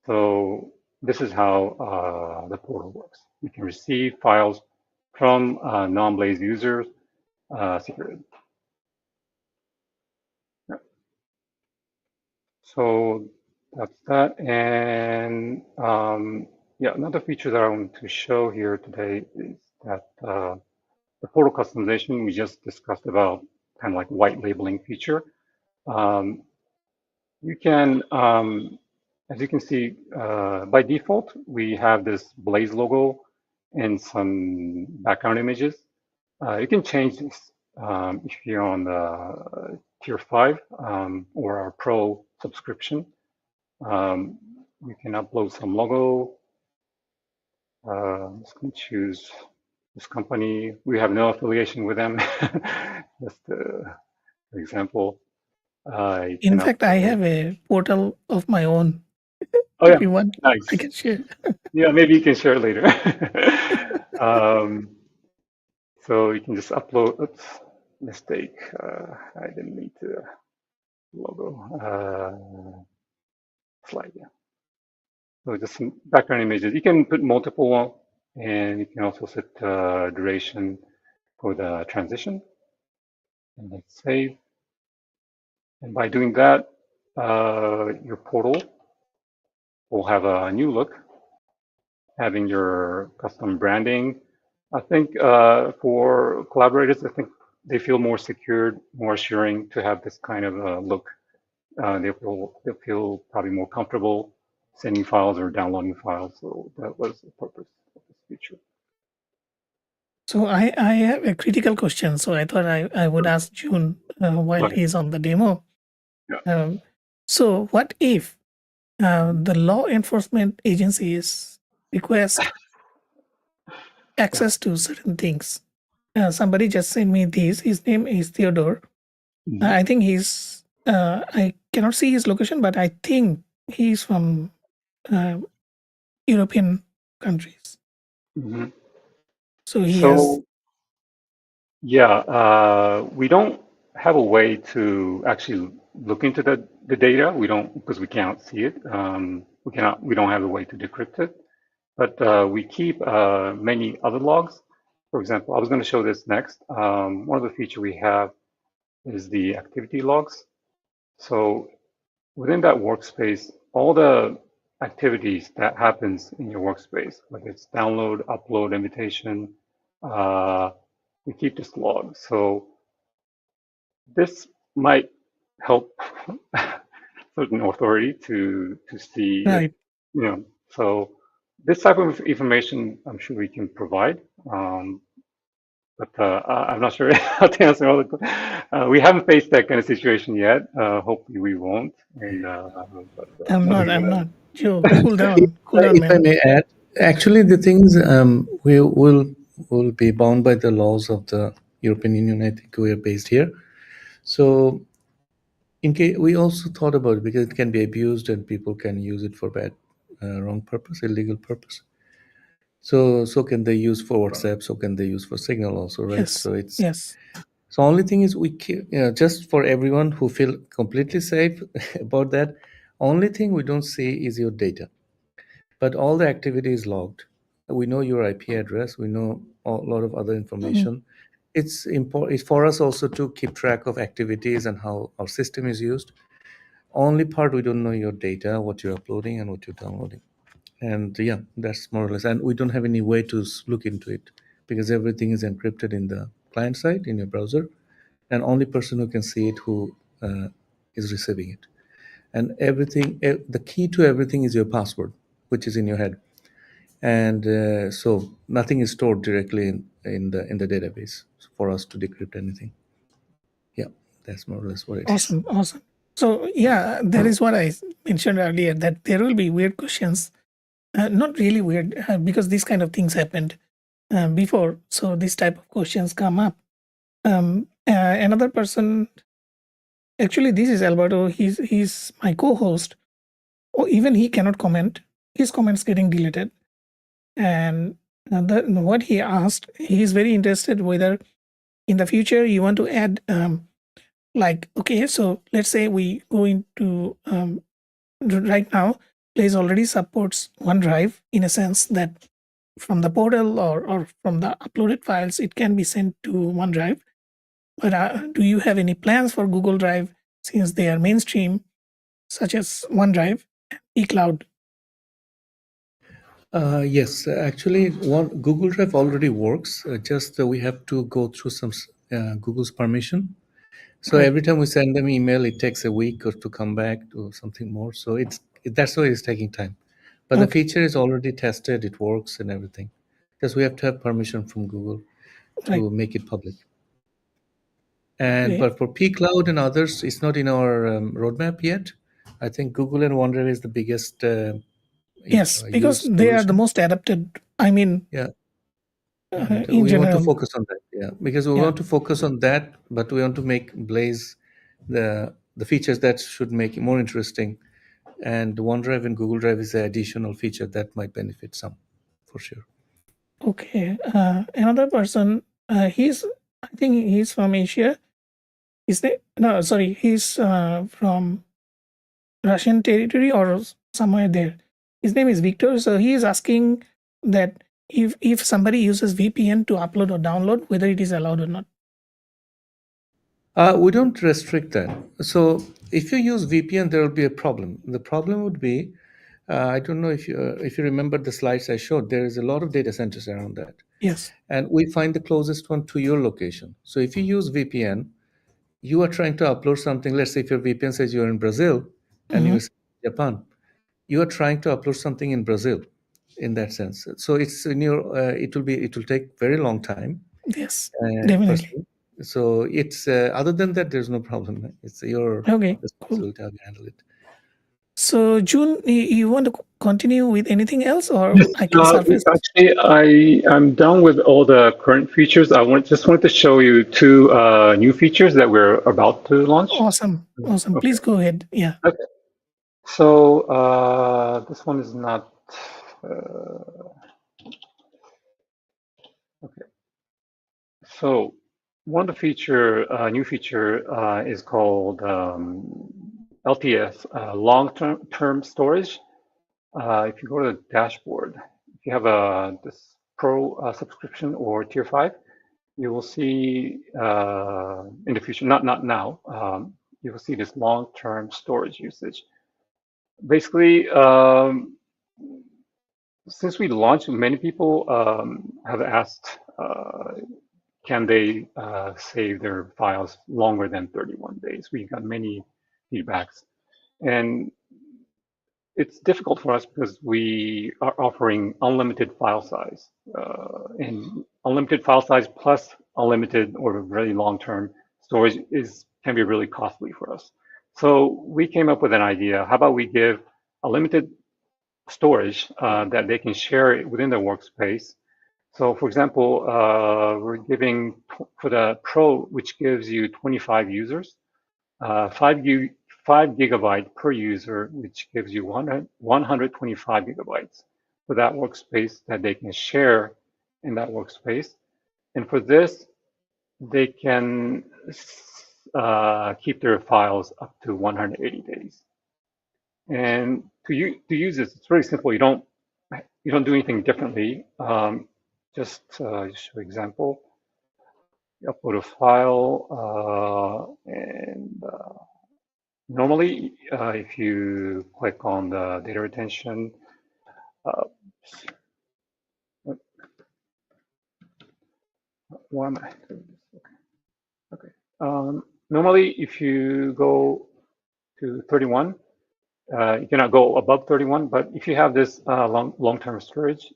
So this is how the portal works. You can receive files from non-Blaze users securely. Yeah. So that's that. And another feature that I want to show here today is that the portal customization we just discussed about, kind of like white labeling feature. You can, as you can see, by default, we have this Blaze logo and some background images. You can change this if you're on the tier 5 or our pro subscription. You can upload some logo. I'm just going to choose this company. We have no affiliation with them. Just an example. In fact, I have a portal of my own. Oh, yeah. If you want, Nice. I can share. Yeah, maybe you can share later. So you can just upload. Oops, mistake. I didn't need to logo slide. Yeah. So just some background images. You can put multiple, and you can also set duration for the transition. And let's save. And by doing that, your portal will have a new look, having your custom branding. I think for collaborators, I think they feel more secured, more assuring to have this kind of look. They'll feel probably more comfortable sending files or downloading files. So that was the purpose of this feature. So I have a critical question. So I thought I would ask June while he's on the demo. Yeah. So what if the law enforcement agencies request access to certain things? somebody just sent me this. His name is Theodore. Mhm. I think he's. I cannot see his location, but I think he's from European countries. Mhm. So he has. So yeah, we don't have a way to actually look into the data. We don't because we can't see it. We don't have a way to decrypt it. But we keep many other logs. For example, I was going to show this next. One of the features we have is the activity logs. So within that workspace, all the activities that happens in your workspace, whether it's download, upload, invitation, uh, we keep this log. So this might help certain authority to see if, Right. so this type of information I'm sure we can provide. But I'm not sure how to answer all the. We haven't faced that kind of situation yet. Hopefully we won't. And but I'm other not. than I'm that, not. Joe, cool down. Cool down, If I man. may add, actually, the things we will be bound by the laws of the European Union. I think we are based here, so in case we also thought about it because it can be abused and people can use it for bad, wrong purpose, illegal purpose. So can they use for WhatsApp? So can they use for Signal also, right? Yes. So it's Yes. so only thing is just for everyone who feel completely safe about that. Only thing we don't see is your data, but all the activity is logged. We know your IP address. We know a lot of other Mhm. information. It's important for us also to keep track of activities and how our system is used. Only part we don't know your data, what you're uploading and what you're downloading. And yeah, that's more or less. And we don't have any way to look into it because everything is encrypted in the client side in your browser, and only person who can see it who is receiving it. And everything, the key to everything is your password, which is in your head. And so nothing is stored directly in the database for us to decrypt anything. Yeah, that's more or less what it is. Awesome. Awesome. So yeah, that is what I mentioned earlier. That there will be weird questions. Not really weird because these kind of things happened before. So this type of questions come up. Another person. Actually, this is Alberto. He's my co-host. Oh, even he cannot comment. His comments getting deleted. And what he asked, he's very interested whether in the future you want to add like, okay, so let's say we go into right now, Blaze already supports OneDrive in a sense that from the portal or from the uploaded files, it can be sent to OneDrive. But do you have any plans for Google Drive since they are mainstream, such as OneDrive, eCloud? Yes, actually, one Google Drive already works. Just we have to go through some Google's permission. So Right. every time we send them email, it takes a week or to come back to something more. So that's why it's taking time. But the Okay. feature is already tested; it works and everything. Just we have to have permission from Google Right. to make it public. And Okay. but for P Cloud and others, it's not in our roadmap yet. I think Google and OneDrive is the biggest Yes, because used they are the solution. most adapted. I mean, Yeah, and in we want to general. focus on that. Yeah, because we Yeah. want to focus on that, but we want to make Blaze the features that should make it more interesting. And OneDrive and Google Drive is an additional feature that might benefit some, for sure. Okay. Another person, I think he's from Asia. No, sorry, he's from Russian territory or somewhere there. His name is Victor. So he is asking that if somebody uses VPN to upload or download, whether it is allowed or not. We don't restrict that. So if you use VPN, there will be a problem. The problem would be, I don't know if you remember the slides I showed. There is a lot of data centers around that, Yes. and we find the closest one to your location. So if you use VPN, you are trying to upload something. Let's say if your VPN says you're in Brazil and Hmm. you're in Japan, you are trying to upload something in Brazil, in that sense. So it's in your. It will take very long time. Yes, definitely. Firstly. So it's other than that, there's no problem. It's your Okay, cool. responsibility how you handle it. So June, you want to continue with anything else, or Yes, I can surface? actually, I'm done with all the current features. Just wanted to show you two new features that we're about to launch. Awesome. Okay. Please go ahead. Yeah. Okay. So this one is not. Okay. So one of the new feature is called LTS, long-term storage. If you go to the dashboard, if you have this Pro subscription or Tier 5, you will see in the future, not now, you will see this long-term storage usage. Basically, since we launched, many people have asked, can they save their files longer than 31 days? We got many feedbacks. And it's difficult for us because we are offering unlimited file size. And unlimited file size plus unlimited or very long-term storage can be really costly for us. So we came up with an idea. How about we give a limited storage that they can share it within their workspace. So for example, we're giving for the Pro, which gives you 25 users, 5 gigabyte per user, which gives you 125 gigabytes for that workspace that they can share in that workspace. And for this, they can keep their files up to 180 days. And to use this, it's very simple. You don't do anything differently. Just show example. You upload a file, and normally, if you click on the data retention, why am I doing this? Okay. Normally, if you go to 31, you cannot go above 31, but if you have this long-term storage,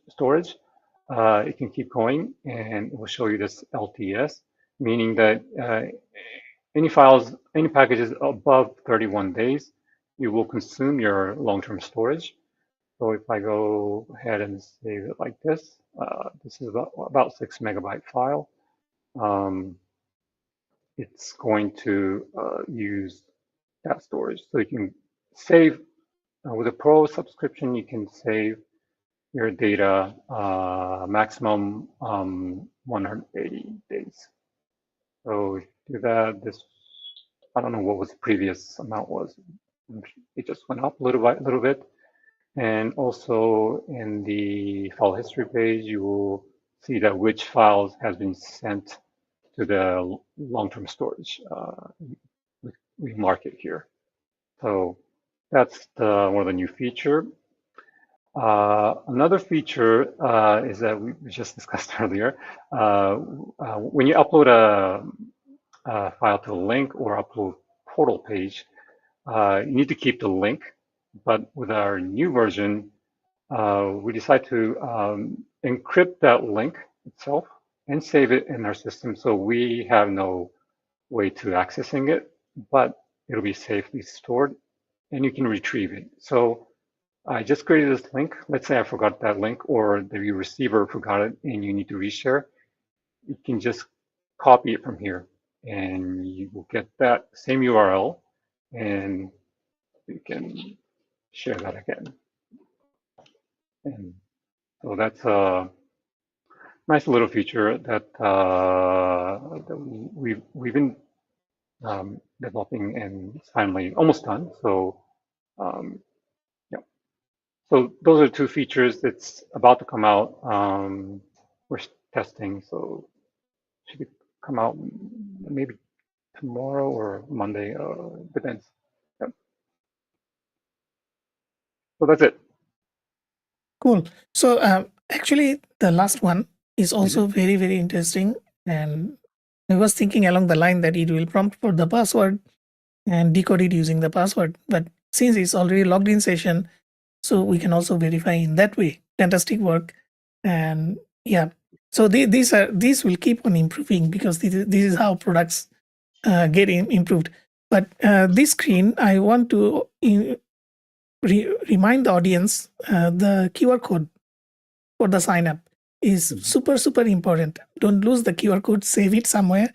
it can keep going, and it will show you this LTS, meaning that any packages above 31 days, you will consume your long-term storage. So if I go ahead and save it like this, this is about 6 megabyte file. It's going to use that storage. So you can save with a Pro subscription, you can save your data maximum 180 days. So if you do that, I don't know what was the previous amount was. It just went up a little bit. And also in the file history page, you will see that which files has been sent to the long-term storage. We mark it here. So that's one of the new feature. Another feature is that we just discussed earlier. When you upload a file to a link or upload portal page, you need to keep the link. But with our new version, we decide to encrypt that link itself and save it in our system, so we have no way to accessing it, but it'll be safely stored and you can retrieve it. So I just created this link. Let's say I forgot that link, or the receiver forgot it and you need to reshare. You can just copy it from here and you will get that same URL and you can share that again. And so that's a nice little feature that, we've been developing, and it's finally almost done. So yeah, so those are two features that's about to come out. We're testing, so should it come out maybe tomorrow or Monday, depends. Yep. So that's it. Cool. So actually, the last one is also very, very interesting. And I was thinking along the line that it will prompt for the password and decode it using the password. But since it's already logged in session, so we can also verify in that way. Fantastic work. And yeah, so these will keep on improving, because this is how products get improved. But this screen, I want to remind the audience the QR code for the sign up is super important. Don't lose the QR code, save it somewhere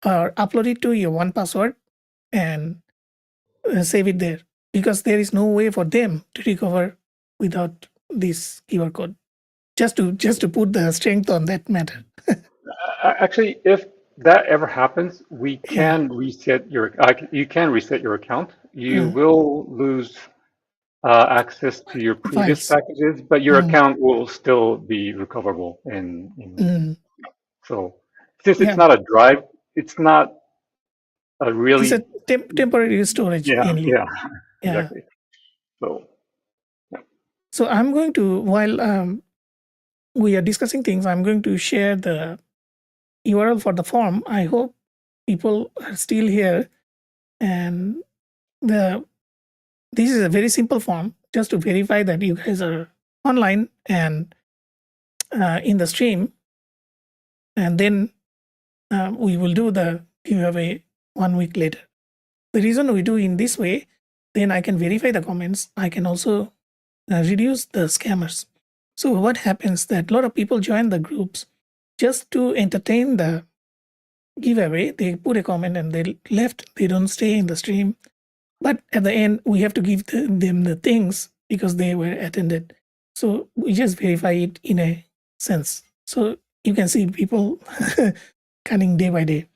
or upload it to your one password and save it there, because there is no way for them to recover without this QR code. Just to put the strength on that matter. Actually, if that ever happens, we Yeah. can reset your. You can reset your account. You Uh, will lose access to your previous Files. packages, but your account will still be recoverable. So since it's Yeah, not a drive, it's not a it's a really. temporary storage Yeah, mainly. yeah, Yeah. exactly. So So I'm going to, while we are discussing things, I'm going to share the URL for the form. I hope people are still here. And this is a very simple form just to verify that you guys are online and in the stream. And then we will do the giveaway 1 week later. The reason we do in this way, then I can verify the comments. I can also reduce the scammers. So what happens that a lot of people join the groups just to entertain the giveaway. They put a comment and they left. They don't stay in the stream. But at the end, we have to give them the things because they were attended. So we just verify it in a sense. So you can see people coming day by day.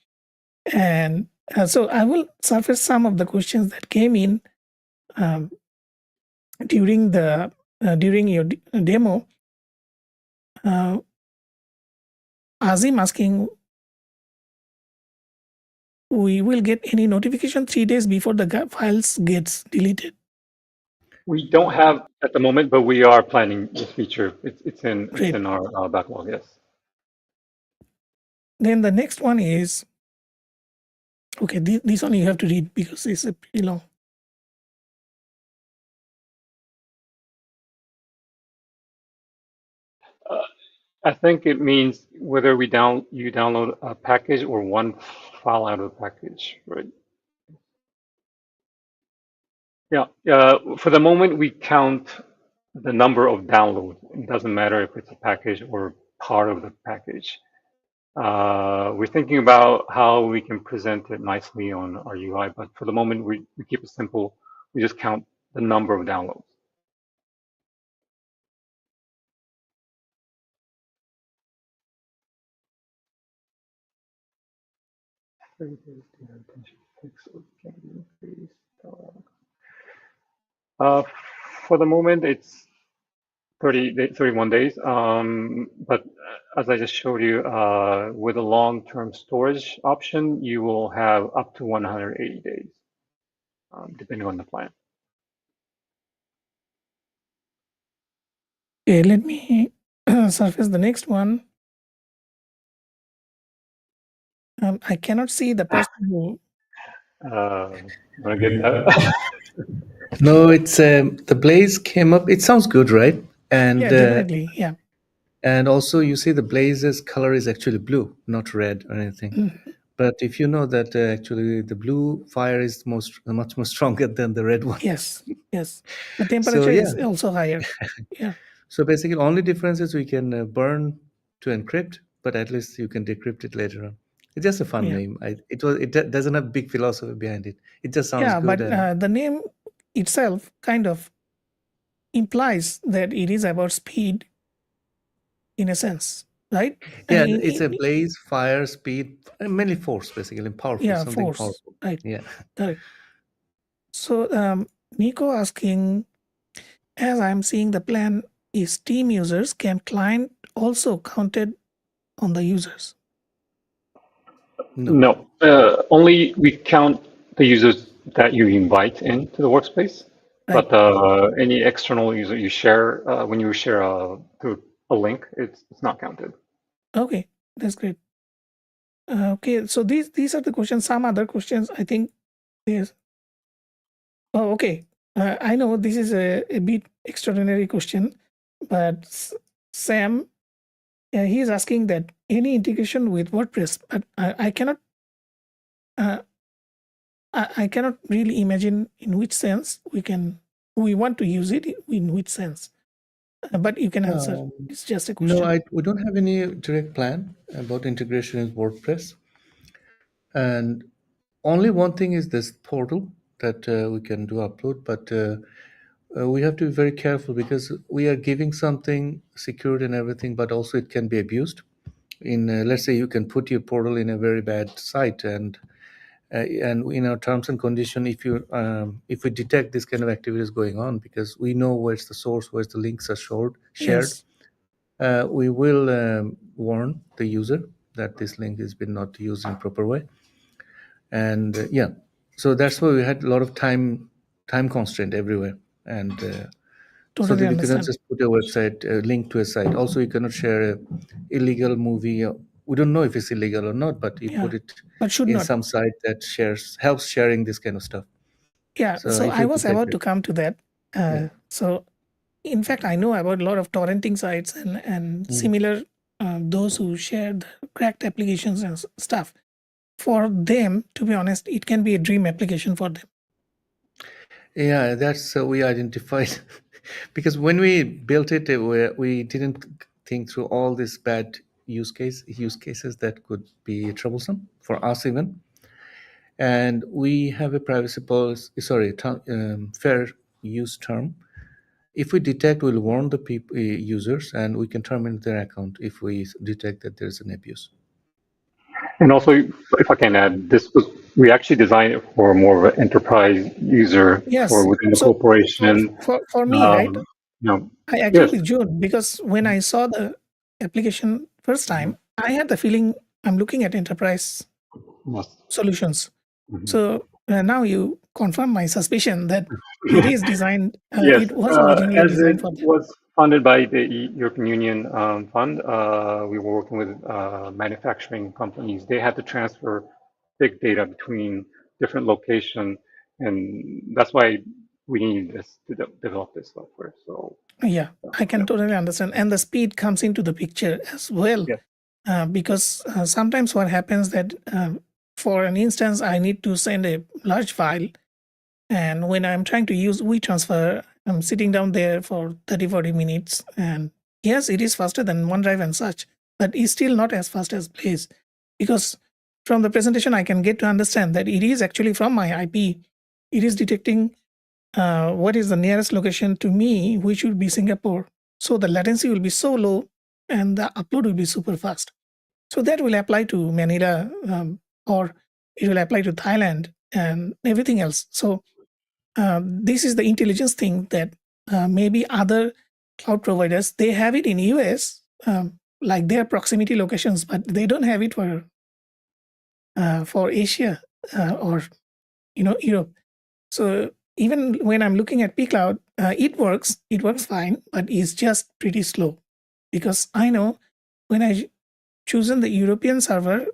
And so I will surface some of the questions that came in um, during your demo. Azim asking, we will get any notification 3 days before the files gets deleted. we don't have at the moment, but we are planning this feature. It's Great. in our backlog. Yes. Then the next one is, okay, this one you have to read because it's pretty long. I think it means whether you download a package or one file out of the package, right? Yeah. For the moment, we count the number of downloads. It doesn't matter if it's a package or part of the package. We're thinking about how we can present it nicely on our UI, but for the moment, we keep it simple. We just count the number of downloads. Uh, for the moment, it's 31 days. But as I just showed you, with a long-term storage option, you will have up to 180 days, depending on the plan. Okay, let me surface the next one. I cannot see the person who. Wanna get that? No, it's the blaze came up. It sounds good, right? And Yeah, definitely. Yeah. and also you see the blaze's color is actually blue, not red or anything. Mhm. But if you know that actually the blue fire is much more stronger than the red one. Yes. Yes. The So temperature yeah, is also higher. Yeah. so basically only difference is we can burn to encrypt, but at least you can decrypt it later on. It's just a fun Yeah. name. It doesn't have big philosophy behind it. It just sounds Yeah, good but and the name itself kind of implies that it is about speed in a sense, right? yeah, it's a blaze, fire, speed, and mainly force, basically, and powerful, Yeah, something force. powerful. Right. Yeah. Correct. So Nico asking, as I'm seeing the plan is team users, can client also counted on the users? No. No, only we count the users that you invite into the workspace. Right. But any external user you share, when you share through a link, it's not counted. Okay, that's great. Okay, so these are the questions. Some other questions, I think. Yes. Oh, okay. I know this is a bit extraordinary question, but Sam, he's asking that any integration with WordPress, but I cannot. I cannot really imagine in which sense we can we want to use it in which sense? But you can answer. It's just a question. No, we don't have any direct plan about integration with WordPress. And only one thing is this portal that we can do upload, but we have to be very careful because we are giving something secured and everything, but also it can be abused. Let's say you can put your portal in a very bad site, and in our terms and condition, if we detect this kind of activities going on, because we know where's the source, where's the links are shared, Yes. we will warn the user that this link has been not used in proper way. And so that's why we had a lot of time constraint everywhere. And so Totally that you cannot understand. just put a website link to a site. Also, you cannot share a illegal movie. We don't know if it's illegal or not, but you put it But should in not. some site that helps sharing this kind of stuff. Yeah. So So if I you was protect about it. to come to that. Yeah. So in fact, I know about a lot of torrenting sites and similar those who share the cracked applications and stuff. For them, to be honest, it can be a dream application for them. Yeah, that's we identified because when we built it, we didn't think through all these bad use cases that could be troublesome for us even. And we have a privacy policy, fair use term. If we detect, we'll warn the users, and we can terminate their account if we detect that there's an abuse. And also, if I can add, we actually designed it for more of an enterprise user Yes. for within the So corporation. for me, right? I agree Yes. with June because when I saw the application first time, I had the feeling I'm looking at enterprise Yes. solutions. So now you confirm my suspicion that it is designed. Yes, It was originally as it designed for that. was funded by the European Union fund, we were working with manufacturing companies. They had to transfer big data between different locations, and that's why we need this to develop this software. So Yeah, I can totally understand. And the speed comes into the picture as well. Yeah. Because sometimes what happens that for an instance, I need to send a large file. And when I'm trying to use WeTransfer, I'm sitting down there for 30-40 minutes. And yes, it is faster than OneDrive and such, but it's still not as fast as Blaze. Because from the presentation, I can get to understand that it is actually from my IP. It is detecting what is the nearest location to me, which would be Singapore. So the latency will be so low and the upload will be super fast. So that will apply to Manila or it will apply to Thailand and everything else. So this is the intelligence thing that maybe other cloud providers, they have it in US, like their proximity locations, but they don't have it for Asia or Europe. So even when I'm looking at pCloud, it works fine, but it's just pretty slow because I know when I chosen the European server,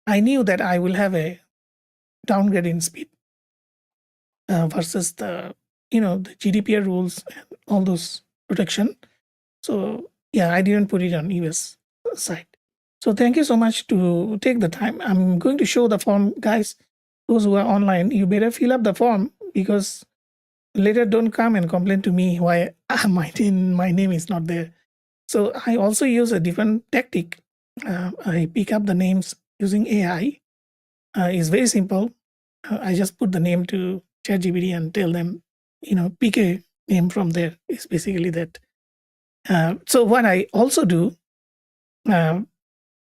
I knew that I will have a downgrade in speed versus the the GDPR rules and all those protection. So yeah, I didn't put it on US side. So thank you so much to take the time. I'm going to show the form, guys. Those who are online, you better fill up the form because later don't come and complain to me why my name is not there. So I also use a different tactic. I pick up the names using AI. It's very simple. I just put the name to ChatGPT and tell them, pick a name from there. It's basically that. So what I also do,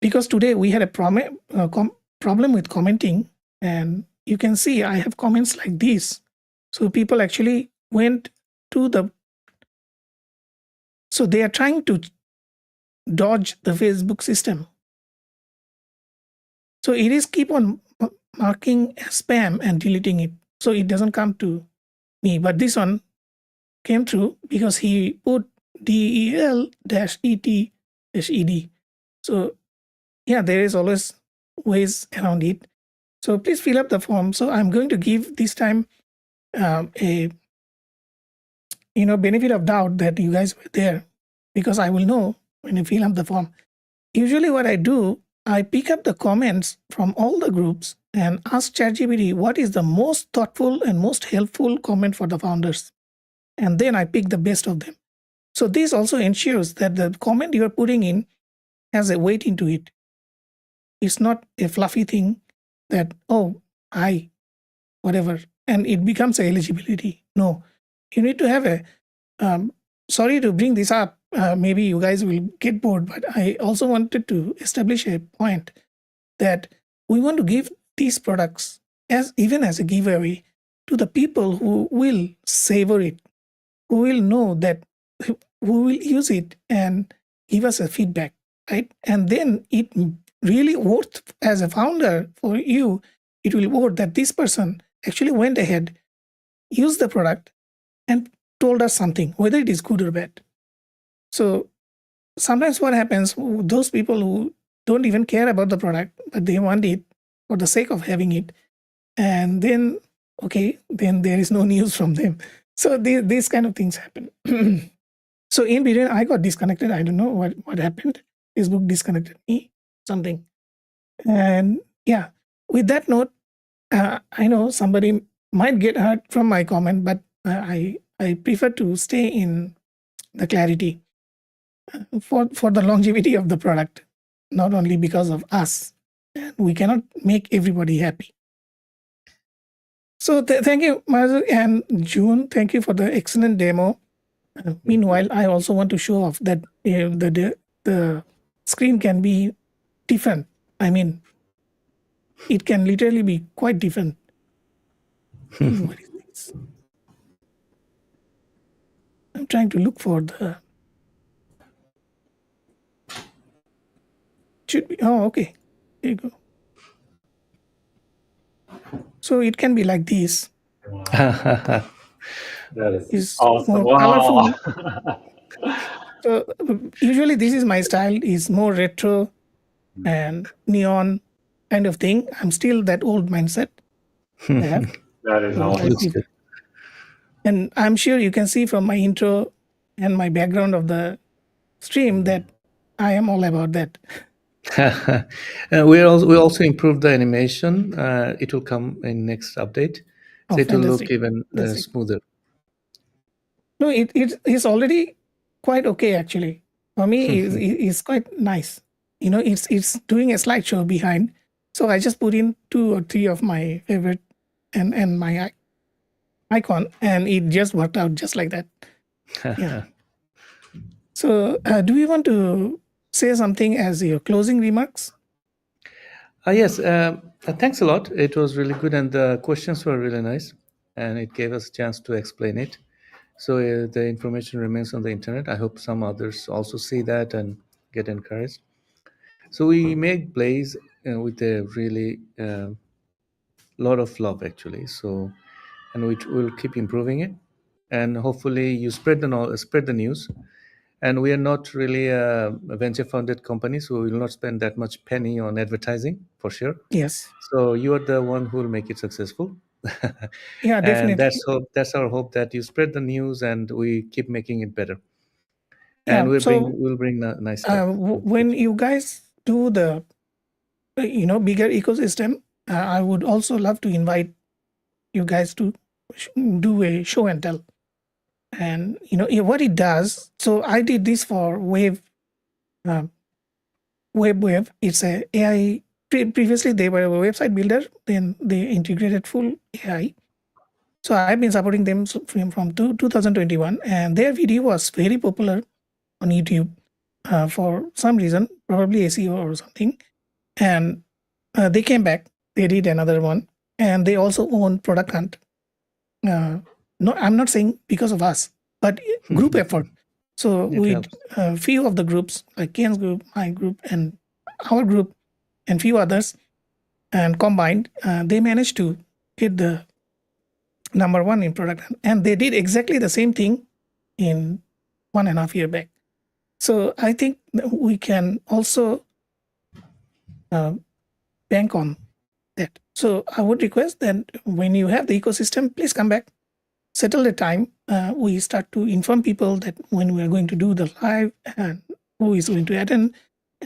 because today we had a problem with commenting, and you can see I have comments like this. So people actually went to so they are trying to dodge the Facebook system. So it is keep on marking as spam and deleting it. So it doesn't come to me. But this one came through because he put DEL-ET-ED. So yeah, there is always ways around it. So please fill up the form. So I'm going to give this time a benefit of doubt that you guys were there because I will know when you fill up the form. Usually what I do, I pick up the comments from all the groups and ask ChatGPT what is the most thoughtful and most helpful comment for the founders. and then I pick the best of them. So this also ensures that the comment you are putting in has a weight into it. It's not a fluffy thing that, oh, hi, whatever, and it becomes a eligibility. No, you need to have a, sorry to bring this up, maybe you guys will get bored, but I also wanted to establish a point that we want to give these products even as a giveaway to the people who will savor it, who will know that, who will use it and give us a feedback, right? And then it really worth, as a founder for you, it will worth that this person actually went ahead, used the product, and told us something, whether it is good or bad. So sometimes what happens, those people who don't even care about the product, but they want it for the sake of having it, and then, okay, then there is no news from them. So these kind of things happen. So in between, I got disconnected. I don't know what happened. Facebook disconnected me, something. And yeah, with that note, I know somebody might get hurt from my comment, but I prefer to stay in the clarity for the longevity of the product, not only because of us. We cannot make everybody happy. So thank you, Marzuk and June. Thank you for the excellent demo. Meanwhile, I also want to show off that the screen can be different. I mean, it can literally be quite different. What is this? I'm trying to look for the. Should be. Oh, okay. There you go. So it can be like this. That is It's awesome. more colorful. Wow. So usually this is my style. Is more retro and neon kind of thing. I'm still that old mindset. I have. That is So awesome. Looks good. And I'm sure you can see from my intro and my background of the stream that I am all about that. We also improved the animation. It will come in next update, so Oh, it will look fantastic. even Fantastic. smoother. No, it is already quite okay actually. For me, it's quite nice. You know, it's doing a slideshow behind. So I just put in 2 or 3 of my favorite and my icon, and it just worked out just like that. Yeah. So do you want to say something as your closing remarks? Yes, thanks a lot. It was really good, and the questions were really nice, and it gave us a chance to explain it. So the information remains on the internet. I hope some others also see that and get encouraged. So we make Blaze with a really lot of love, actually. So, and we will keep improving it, and hopefully you spread the news. And we are not really a venture funded company, so we will not spend that much penny on advertising for sure. Yes. So you are the one who will make it successful. Yeah, And definitely. that's our hope, that you spread the news and we keep making it better. Yeah. And So we'll bring nice stuff. when you guys do the bigger ecosystem, I would also love to invite you guys to do a show and tell. And what it does. So I did this for Wave. Wave. It's a AI. Previously, they were a website builder. Then they integrated full AI. So I've been supporting them from 2021, and their video was very popular on YouTube for some reason, probably SEO or something. And they came back. They did another one, and they also own Product Hunt. No, I'm not saying because of us, but group effort. So It with helps. a few of the groups, like Ken's group, my group, and our group, and few others, and combined, they managed to get the #1 in Product Hunt. And they did exactly the same thing in 1.5 years back. So I think we can also bank on that. So I would request that when you have the ecosystem, please come back, settle the time. We start to inform people that when we are going to do the live and who is going to attend.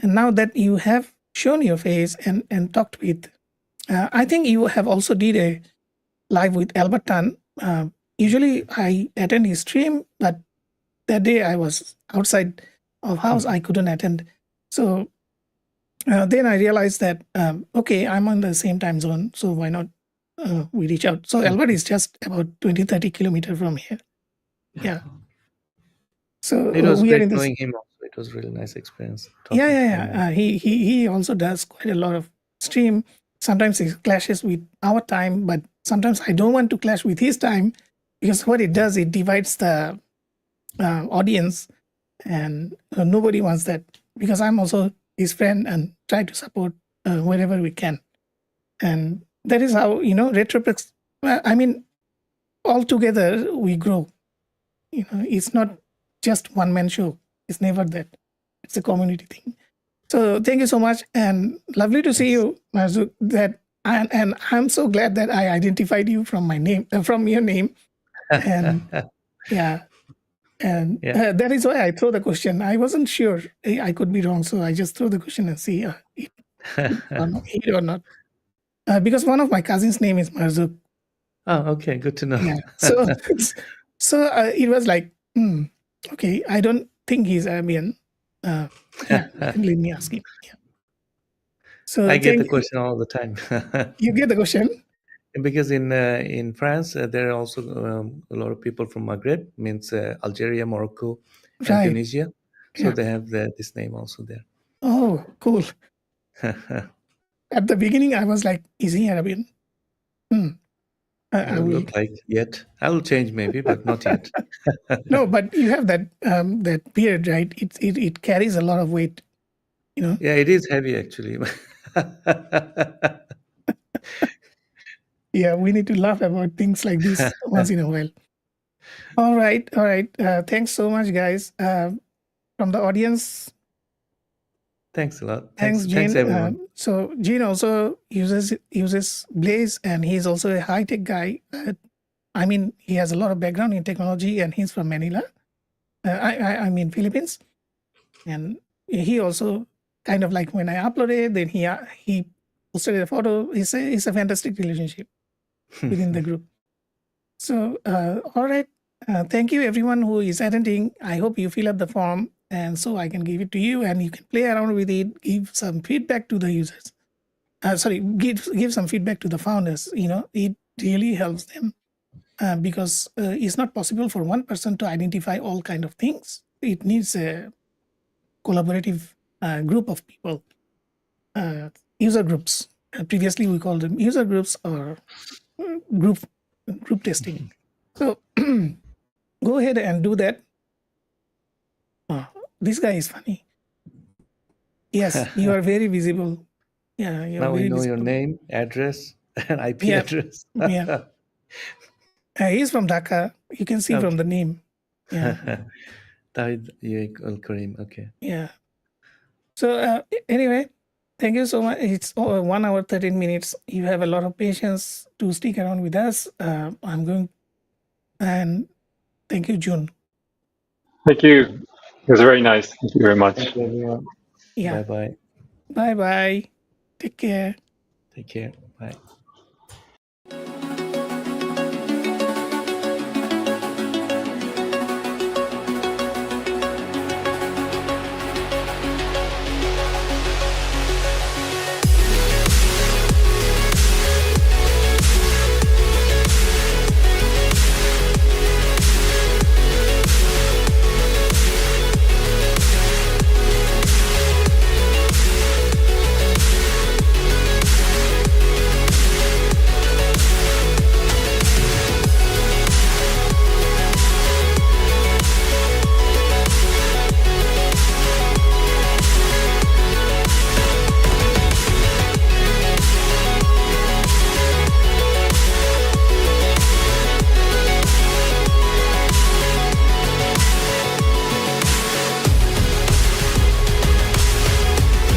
And now that you have shown your face and talked with, I think you have also did a live with Albert Tan usually I attend his stream, but that day I was outside of house. I couldn't attend. So then I realized that, okay, I'm on the same time zone. So why not we reach out? So Albert is just about 20, 30 kilometers from here. Yeah. So It was we are great in this. knowing him also. It was a really nice experience. Yeah. He also does quite a lot of stream. Sometimes it clashes with our time, but sometimes I don't want to clash with his time, because what it does, it divides the audience, and nobody wants that, because I'm also his friend and try to support wherever we can. And that is how, Retroplex, I mean, all together we grow. It's not just one man show. It's never that. It's a community thing. So thank you so much, and lovely to see you, Marzuk. And I'm so glad that I identified you from my name, from your name, and yeah, and that is why I throw the question. I wasn't sure. I could be wrong, so I just throw the question and see hit or not. Because one of my cousins' name is Marzuk. Oh, okay, good to know. Yeah. So it was like, okay, I don't think he's Arabian. Let me ask him. Yeah. So I get the question all the time. You get the question? Because in France, there are also a lot of people from Maghreb, means Algeria, Morocco, and Right. Tunisia. So Yeah. they have this name also there. Oh, cool. At the beginning, I was like, is he Arabian? I will look like yet. I will change maybe, but not yet. No, but you have that beard, right? It carries a lot of weight, Yeah, it is heavy actually. Yeah, we need to laugh about things like this once in a while. All right. Thanks so much, guys. From the audience. Thanks a lot. Thanks, Gene. Thanks everyone. So Gene also uses Blaze, and he's also a high-tech guy. I mean, he has a lot of background in technology, and he's from Manila. I mean, Philippines. And he also kind of like, when I uploaded, then he posted a photo. It's a fantastic relationship within the group. So, all right. Thank you, everyone who is attending. I hope you fill up the form, and so I can give it to you, and you can play around with it, give some feedback to the users. Give some feedback to the founders. It really helps them, because it's not possible for one person to identify all kind of things. It needs a collaborative group of people, user groups. Previously, we called them user groups or group testing. So go ahead and do that. Oh, this guy is funny. Yes, you are very visible. Yeah, you're now very we know visible. your name, address, and IP address. Yeah. He's from Dhaka. You can see from the name. Yeah. Tawhid Al Karim. Okay. Yeah. So anyway, thank you so much. It's 1 hour 13 minutes. You have a lot of patience to stick around with us. I'm going, and thank you, June. Thank you. It was very nice. Thank you very much. Thank you, everyone. Yeah. Bye-bye. Bye-bye. Take care. Take care. Bye.